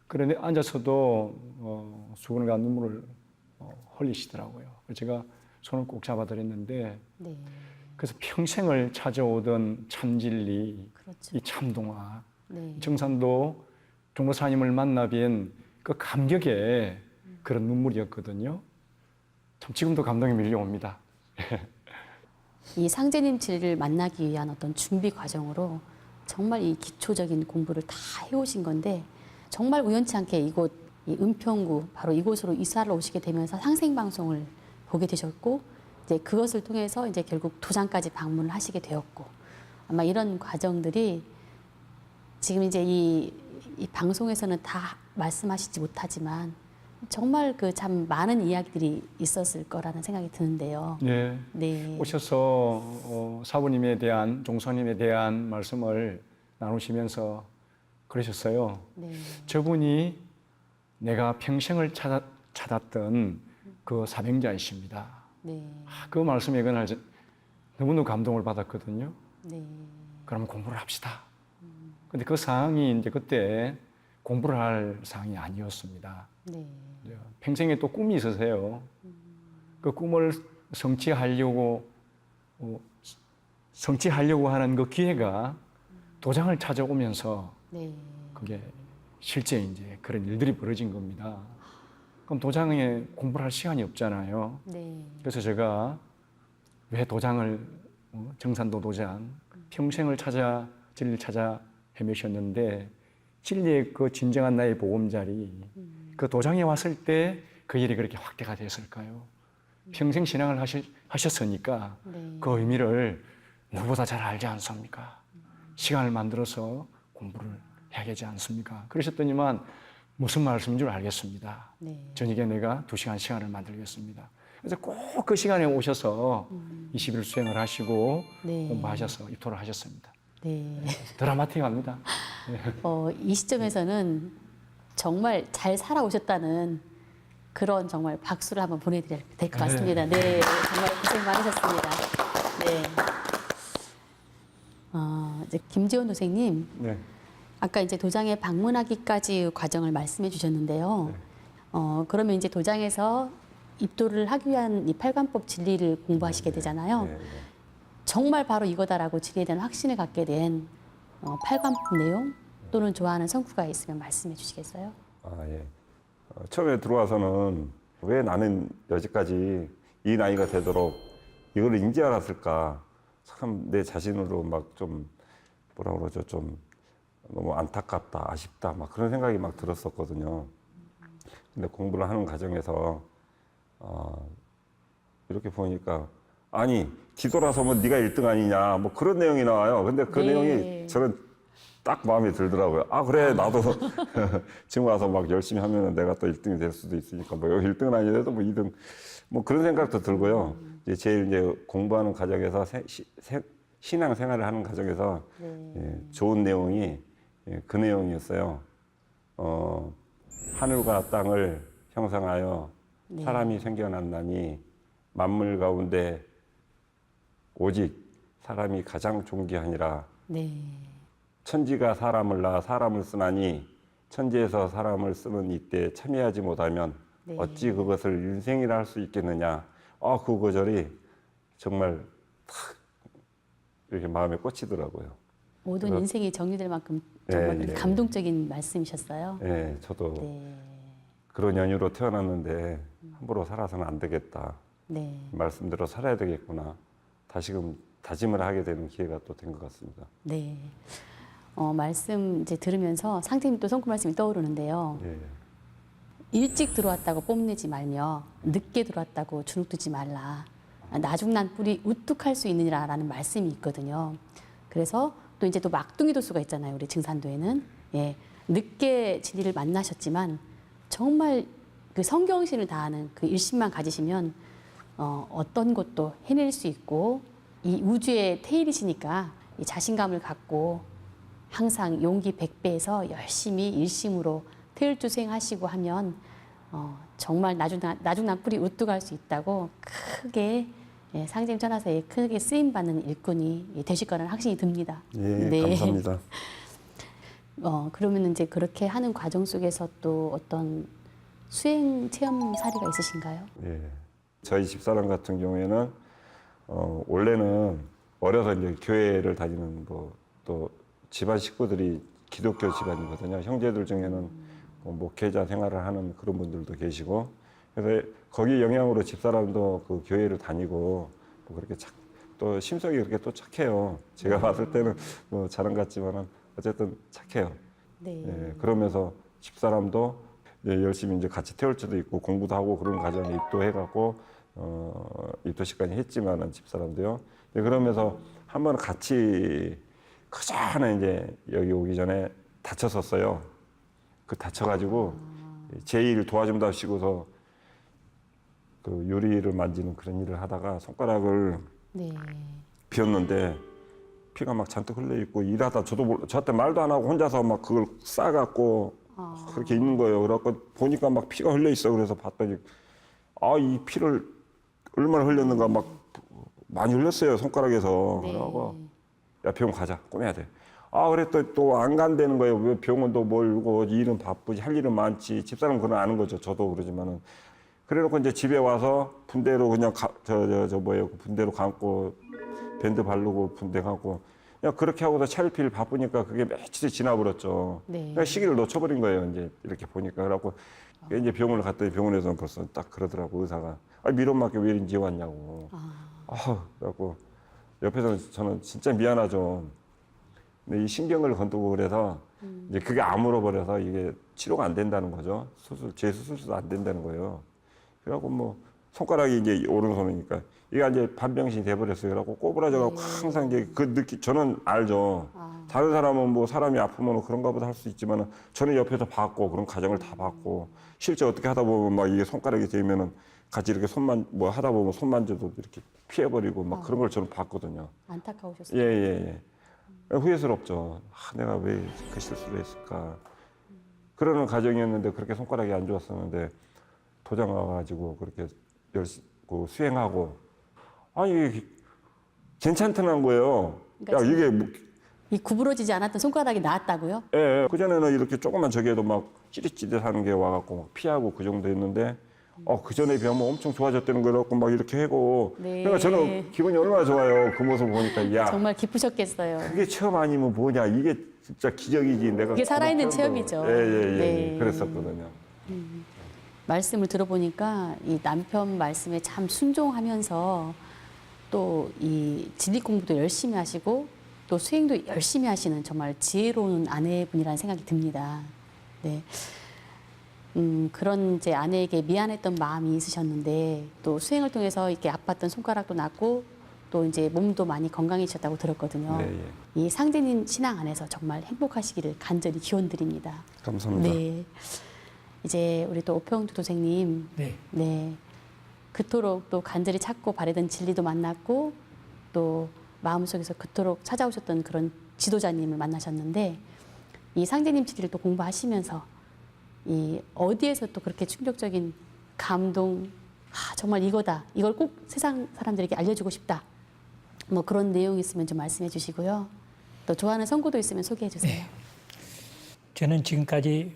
그런데 앉아서도 수건과 눈물을 흘리시더라고요. 제가 손을 꼭 잡아드렸는데 네. 그래서 평생을 찾아오던 참진리, 그렇죠. 이 참동화, 네. 정산도 종도사님을 만나 뵌 그 감격의 그런 눈물이었거든요. 참 지금도 감동이 밀려옵니다. 이 상제님 씨를 만나기 위한 어떤 준비 과정으로 정말 이 기초적인 공부를 다 해오신 건데 정말 우연치 않게 이곳 이 은평구 바로 이곳으로 이사를 오시게 되면서 상생방송을 보게 되셨고 이제 그것을 통해서 이제 결국 도장까지 방문을 하시게 되었고 아마 이런 과정들이 지금 이제 이 방송에서는 다 말씀하시지 못하지만 정말 그 참 많은 이야기들이 있었을 거라는 생각이 드는데요. 네. 네. 오셔서 사부님에 대한 종사님에 대한 말씀을 나누시면서 그러셨어요. 네. 저분이 내가 평생을 찾았던 그 사명자이십니다. 네. 그 말씀에 그날 너무너무 감동을 받았거든요. 네. 그럼 공부를 합시다. 근데 그 상황이 이제 그때 공부를 할 상황이 아니었습니다. 네. 평생에 또 꿈이 있으세요. 그 꿈을 성취하려고 하는 그 기회가 도장을 찾아오면서 네. 그게 실제 이제 그런 일들이 벌어진 겁니다. 그럼 도장에 공부를 할 시간이 없잖아요. 네. 그래서 제가 왜 도장을 정산도 도장 평생을 진리를 찾아 헤매셨는데 진리의 그 진정한 나의 보금자리 그 도장에 왔을 때 그 일이 그렇게 확대가 됐을까요? 평생 신앙을 하셨으니까 네. 그 의미를 누구보다 잘 알지 않습니까? 시간을 만들어서 공부를 해야 되지 않습니까? 그러셨더니만 무슨 말씀인 줄 알겠습니다. 네. 저녁에 내가 2시간 시간을 만들겠습니다. 그래서 꼭 그 시간에 오셔서 20일 수행을 하시고 네. 공부하셔서 입토를 하셨습니다. 네. 드라마틱합니다. 이 시점에서는 정말 잘 살아오셨다는 그런 정말 박수를 한번 보내드려야 될 것 같습니다. 네, 정말 고생 많으셨습니다. 네. 이제 김지원 도생님, 네. 아까 이제 도장에 방문하기까지 과정을 말씀해 주셨는데요. 그러면 이제 도장에서 입도를 하기 위한 이 팔관법 진리를 공부하시게 되잖아요. 네, 네. 정말 바로 이거다라고 진리에 대한 확신을 갖게 된 팔관법 내용 또는 좋아하는 성구가 있으면 말씀해 주시겠어요? 아, 예. 처음에 들어와서는 왜 나는 여지까지 이 나이가 되도록 이걸 인지 않았을까. 참 내 자신으로 막 좀 뭐라 그러죠. 좀 너무 안타깝다, 아쉽다, 막 그런 생각이 막 들었었거든요. 근데 공부를 하는 과정에서 이렇게 보니까 아니 뒤돌아서면 네가 1등 아니냐 뭐 그런 내용이 나와요. 근데 그 네. 내용이 저는 딱 마음에 들더라고요. 아 그래 나도 지금 와서 막 열심히 하면은 내가 또 1등이 될 수도 있으니까 뭐 1등은 아니더라도 뭐 2등 뭐 그런 생각도 들고요. 이제 제일 이제 공부하는 과정에서 신앙 생활을 하는 과정에서 예, 좋은 내용이 그 내용이었어요. 하늘과 땅을 형성하여 사람이 생겨났나니 만물 가운데 오직 사람이 가장 존귀하니라. 네. 천지가 사람을 낳아 사람을 쓰나니 천지에서 사람을 쓰는 이때 참여하지 못하면 네. 어찌 그것을 인생이라 할 수 있겠느냐. 그 구절이 정말 탁 이렇게 마음에 꽂히더라고요. 모든 그래서- 인생이 정리될 만큼 정말 네, 그렇게 네. 감동적인 말씀이셨어요. 예, 저도 네. 그런 연유로 태어났는데 함부로 살아서는 안 되겠다. 네. 말씀대로 살아야 되겠구나. 다시금 다짐을 하게 되는 기회가 또 된 것 같습니다. 네. 말씀 이제 들으면서 상태님 또 성구 말씀이 떠오르는데요. 예. 일찍 들어왔다고 뽐내지 말며 늦게 들어왔다고 주눅들지 말라. 나중난 뿔이 우뚝할 수 있느니라라는 말씀이 있거든요. 그래서 또 이제 또 막둥이 도수가 있잖아요. 우리 증산도에는. 예. 늦게 진리를 만나셨지만 정말 그 성경신을 다하는 그 일심만 가지시면 어떤 것도 해낼 수 있고 이 우주의 태일이시니까 이 자신감을 갖고 항상 용기 100배에서 열심히 일심으로 태일주생하시고 하면 정말 나중난 뿔이 우뚝할 수 있다고 크게 상징 전하사에 크게 쓰임받는 일꾼이 되실 거라는 확신이 듭니다. 예, 네. 감사합니다. 그러면 이제 그렇게 하는 과정 속에서 또 어떤 수행 체험 사례가 있으신가요? 예. 저희 집사람 같은 경우에는 원래는 어려서 이제 교회를 다니는 또 집안 식구들이 기독교 집안이거든요. 형제들 중에는 목회자 생활을 하는 그런 분들도 계시고 그래서 거기 영향으로 집사람도 그 교회를 다니고 뭐 그렇게 또 심성이 그렇게 또 착해요. 제가 봤을 때는 뭐 자랑 같지만은 어쨌든 착해요. 네. 예, 그러면서 집사람도 열심히 이제 같이 태울 수도 있고 공부도 하고 그런 과정에 입도해갖고 입도식까지 했지만은 집사람도요. 그러면서 한 번은 같이 그 전에 이제 여기 오기 전에 다쳤었어요. 그 다쳐가지고 제 일 도와준다 하시고서 그 요리를 만지는 그런 일을 하다가 손가락을 네. 비었는데 피가 막 잔뜩 흘러 있고 일하다 저한테 말도 안 하고 혼자서 막 그걸 싸갖고 그렇게 있는 거예요. 그래갖고 보니까 막 피가 흘러 있어. 그래서 봤더니 이 피를 얼마나 흘렸는가 막 많이 흘렸어요 손가락에서. 네. 그러고 야 병원 가자 꼬매야 돼. 그랬더니 또 안 간다는 거예요. 왜 병원도 멀고 일은 바쁘지 할 일은 많지. 집사람은 그건 아는 거죠. 저도 그러지만은. 그래놓고 이제 집에 와서 분대로 그냥 분대로 감고 밴드 바르고 분대 감고 그냥 그렇게 하고서 차일피일 바쁘니까 그게 며칠이 지나버렸죠. 네. 그러니까 시기를 놓쳐버린 거예요. 이제 이렇게 보니까. 그래갖고 이제 병원을 갔더니 병원에서는 벌써 딱 그러더라고 의사가. 미론맞게 왜 이제 왔냐고. 그래갖고 옆에서는 저는 진짜 미안하죠. 근데 이 신경을 건두고 그래서 이제 그게 아물어버려서 이게 치료가 안 된다는 거죠. 재수술도 안 된다는 거예요. 그래갖고 뭐 손가락이 이제 오른손이니까 이게 이제 반병신이 돼버렸어요. 그래갖고 꼬부라져갖고 항상 이제 저는 알죠. 다른 사람은 뭐 사람이 아프면 그런가 보다 할 수 있지만 저는 옆에서 봤고 그런 과정을 다 봤고 실제 어떻게 하다 보면 막 이게 손가락이 되면은 같이 이렇게 하다 보면 손 만져도 이렇게 피해버리고 막 그런 걸 저는 봤거든요. 안타까우셨어요. 예. 후회스럽죠. 내가 왜 그 실수를 했을까. 그러는 과정이었는데 그렇게 손가락이 안 좋았었는데 도장 와가지고 그렇게 수행하고 이게 괜찮다는 거예요. 그러니까 이게 뭐, 이 구부러지지 않았던 손가락이 나았다고요? 예. 그전에는 이렇게 조금만 저기 해도 막 찌릿찌릿하는 게 와갖고 막 피하고 그 정도 했는데 그 전에 비하면 엄청 좋아졌다는 거라고 막 이렇게 하고 네. 그러니까 저는 기분이 얼마나 좋아요. 그 모습 보니까 야 정말 기쁘셨겠어요. 그게 체험 아니면 뭐냐 이게 진짜 기적이지. 내가 그게 살아있는 그런 체험이죠. 예. 네. 그랬었거든요. 말씀을 들어보니까 이 남편 말씀에 참 순종하면서 또 이 진리 공부도 열심히 하시고 또 수행도 열심히 하시는 정말 지혜로운 아내분이라는 생각이 듭니다. 네. 그런 이제 아내에게 미안했던 마음이 있으셨는데 또 수행을 통해서 이렇게 아팠던 손가락도 낫고 또 이제 몸도 많이 건강해지셨다고 들었거든요. 네, 이 상제님 신앙 안에서 정말 행복하시기를 간절히 기원드립니다. 감사합니다. 네. 이제 우리 또 오평두 도생님, 네. 네, 그토록 또 간절히 찾고 바라던 진리도 만났고 또 마음속에서 그토록 찾아오셨던 그런 지도자님을 만나셨는데 이 상제님 진리를 또 공부하시면서 이 어디에서 또 그렇게 충격적인 감동, 정말 이거다, 이걸 꼭 세상 사람들에게 알려주고 싶다, 뭐 그런 내용 있으면 좀 말씀해 주시고요. 또 좋아하는 선구도 있으면 소개해 주세요. 저는 지금까지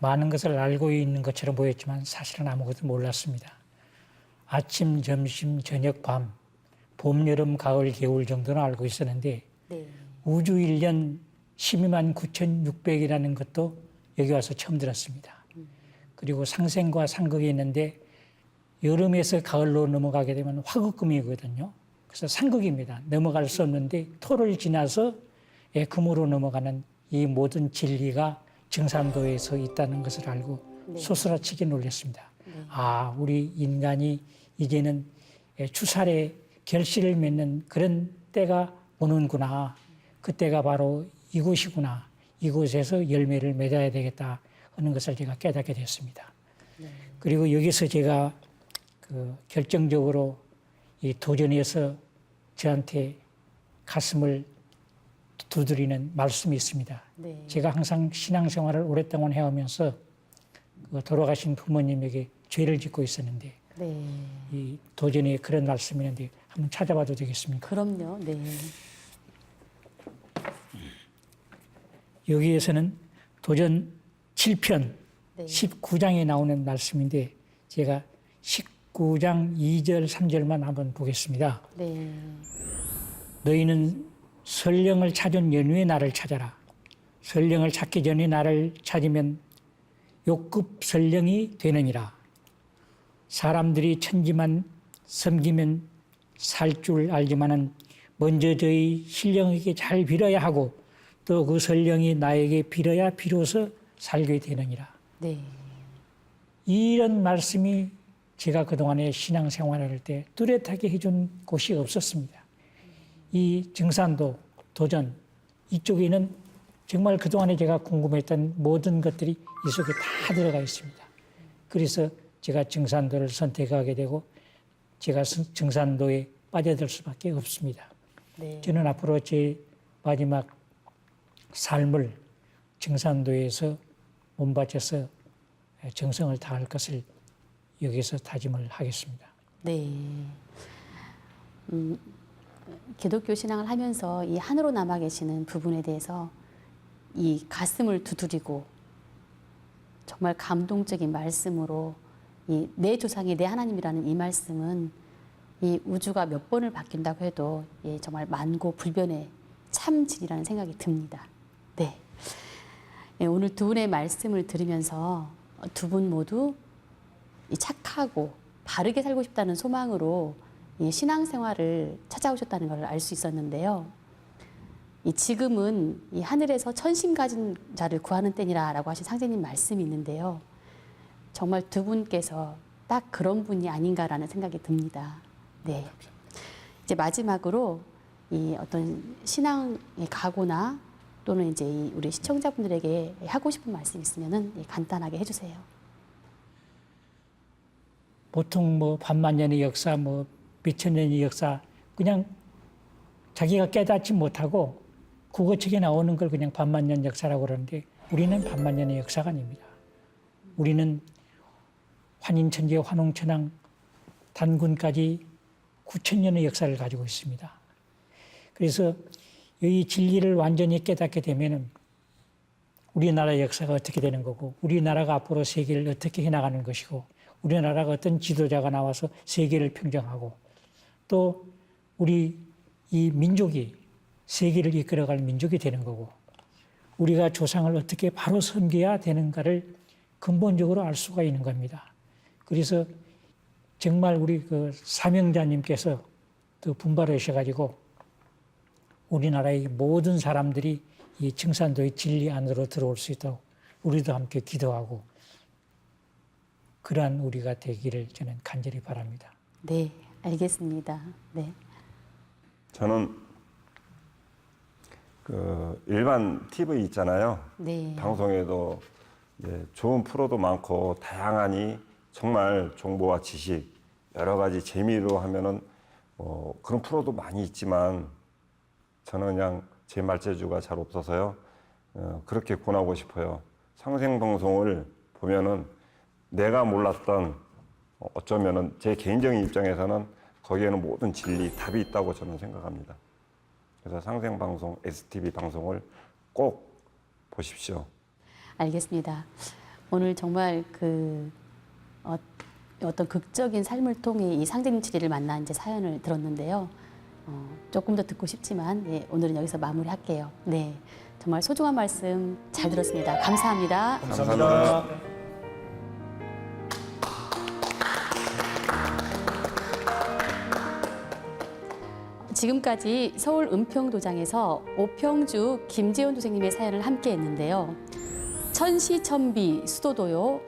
많은 것을 알고 있는 것처럼 보였지만 사실은 아무것도 몰랐습니다. 아침, 점심, 저녁, 밤, 봄, 여름, 가을, 겨울 정도는 알고 있었는데 네. 우주 1년 12만 9,600이라는 것도 여기 와서 처음 들었습니다. 그리고 상생과 상극이 있는데 여름에서 가을로 넘어가게 되면 화극금이거든요. 그래서 상극입니다. 넘어갈 수 없는데 토를 지나서 금으로 넘어가는 이 모든 진리가 증산도에서 있다는 것을 알고 소스라치게 놀랐습니다. 우리 인간이 이제는 추살의 결실을 맺는 그런 때가 오는구나. 그때가 바로 이곳이구나. 이곳에서 열매를 맺어야 되겠다 하는 것을 제가 깨닫게 됐습니다. 그리고 여기서 제가 결정적으로 이 도전에서 저한테 가슴을 두드리는 말씀이 있습니다. 네. 제가 항상 신앙생활을 오랫동안 해오면서 돌아가신 부모님에게 죄를 짓고 있었는데 네. 이 도전에 그런 말씀이 있는데 한번 찾아봐도 되겠습니까? 그럼요. 네. 여기에서는 도전 7편 네. 19장에 나오는 말씀인데 제가 19장 2절 3절만 한번 보겠습니다. 네. 너희는 설령을 찾은 연후에 나를 찾아라. 설령을 찾기 전에 나를 찾으면 욕급 설령이 되느니라. 사람들이 천지만 섬기면 살 줄 알지만은 먼저 저희 신령에게 잘 빌어야 하고 또 그 설령이 나에게 빌어야 비로소 살게 되느니라. 네. 이런 말씀이 제가 그동안에 신앙생활을 할 때 뚜렷하게 해준 곳이 없었습니다. 이 증산도, 도전 이쪽에는 정말 그동안에 제가 궁금했던 모든 것들이 이 속에 다 들어가 있습니다. 그래서 제가 증산도를 선택하게 되고 제가 증산도에 빠져들 수밖에 없습니다. 네. 저는 앞으로 제 마지막 삶을 증산도에서 몸바쳐서 정성을 다할 것을 여기서 다짐을 하겠습니다. 네. 기독교 신앙을 하면서 이 하늘로 남아 계시는 부분에 대해서 이 가슴을 두드리고 정말 감동적인 말씀으로 이 내 조상이 내 하나님이라는 이 말씀은 이 우주가 몇 번을 바뀐다고 해도 예, 정말 만고불변의 참 진이라는 생각이 듭니다. 네. 예, 오늘 두 분의 말씀을 들으면서 두 분 모두 이 착하고 바르게 살고 싶다는 소망으로 이 신앙생활을 찾아오셨다는 걸 알 수 있었는데요. 이 지금은 이 하늘에서 천심 가진 자를 구하는 때니라라고 하신 상제님 말씀이 있는데요. 정말 두 분께서 딱 그런 분이 아닌가라는 생각이 듭니다. 네. 이제 마지막으로 이 어떤 신앙의 각오나 또는 이제 이 우리 시청자분들에게 하고 싶은 말씀 있으면은 간단하게 해주세요. 보통 뭐 반만년의 역사, 뭐 몇천 년의 역사, 그냥 자기가 깨닫지 못하고 국어책에 나오는 걸 그냥 반만년 역사라고 그러는데 우리는 반만년의 역사가 아닙니다. 우리는 환인천재, 환웅천왕, 단군까지 9,000년의 역사를 가지고 있습니다. 그래서 이 진리를 완전히 깨닫게 되면은 우리나라의 역사가 어떻게 되는 거고, 우리나라가 앞으로 세계를 어떻게 해나가는 것이고, 우리나라가 어떤 지도자가 나와서 세계를 평정하고, 또 우리 이 민족이 세계를 이끌어갈 민족이 되는 거고, 우리가 조상을 어떻게 바로 섬겨야 되는가를 근본적으로 알 수가 있는 겁니다. 그래서 정말 우리 그 사명자님께서 또 분발하셔가지고 우리나라의 모든 사람들이 이 증산도의 진리 안으로 들어올 수 있도록 우리도 함께 기도하고 그러한 우리가 되기를 저는 간절히 바랍니다. 네, 알겠습니다. 네. 저는 그 일반 TV 있잖아요. 네. 방송에도 이제 좋은 프로도 많고 다양하니 정말 정보와 지식 여러 가지 재미로 하면은 그런 프로도 많이 있지만 저는 그냥 제 말재주가 잘 없어서요. 그렇게 권하고 싶어요. 상생방송을 보면은 내가 몰랐던 어쩌면은 제 개인적인 입장에서는 거기에는 모든 진리, 답이 있다고 저는 생각합니다. 그래서 상생방송, STV 방송을 꼭 보십시오. 알겠습니다. 오늘 정말 어떤 극적인 삶을 통해 이 상제님 진리를 만난 이제 사연을 들었는데요. 조금 더 듣고 싶지만 네, 오늘은 여기서 마무리할게요. 네, 정말 소중한 말씀 잘 들었습니다. 감사합니다. 감사합니다. 지금까지 서울 은평도장에서 오평주 김재훈 도생님의 사연을 함께 했는데요. 천시천비 수도도요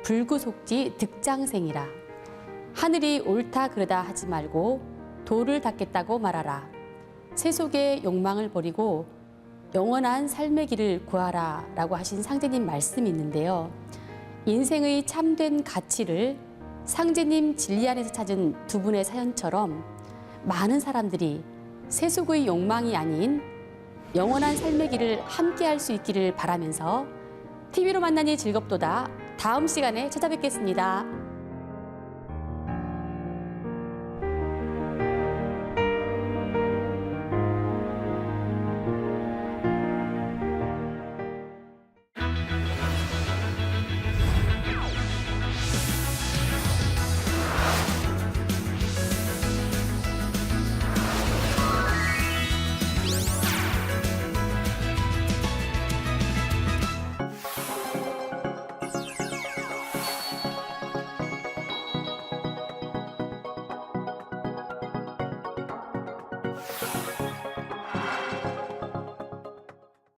불구속지 득장생이라 하늘이 옳다 그르다 하지 말고 도를 닦겠다고 말하라. 세속의 욕망을 버리고 영원한 삶의 길을 구하라 라고 하신 상제님 말씀이 있는데요. 인생의 참된 가치를 상제님 진리 안에서 찾은 두 분의 사연처럼 많은 사람들이 세속의 욕망이 아닌 영원한 삶의 길을 함께 할 수 있기를 바라면서 TV로 만나니 즐겁도다. 다음 시간에 찾아뵙겠습니다.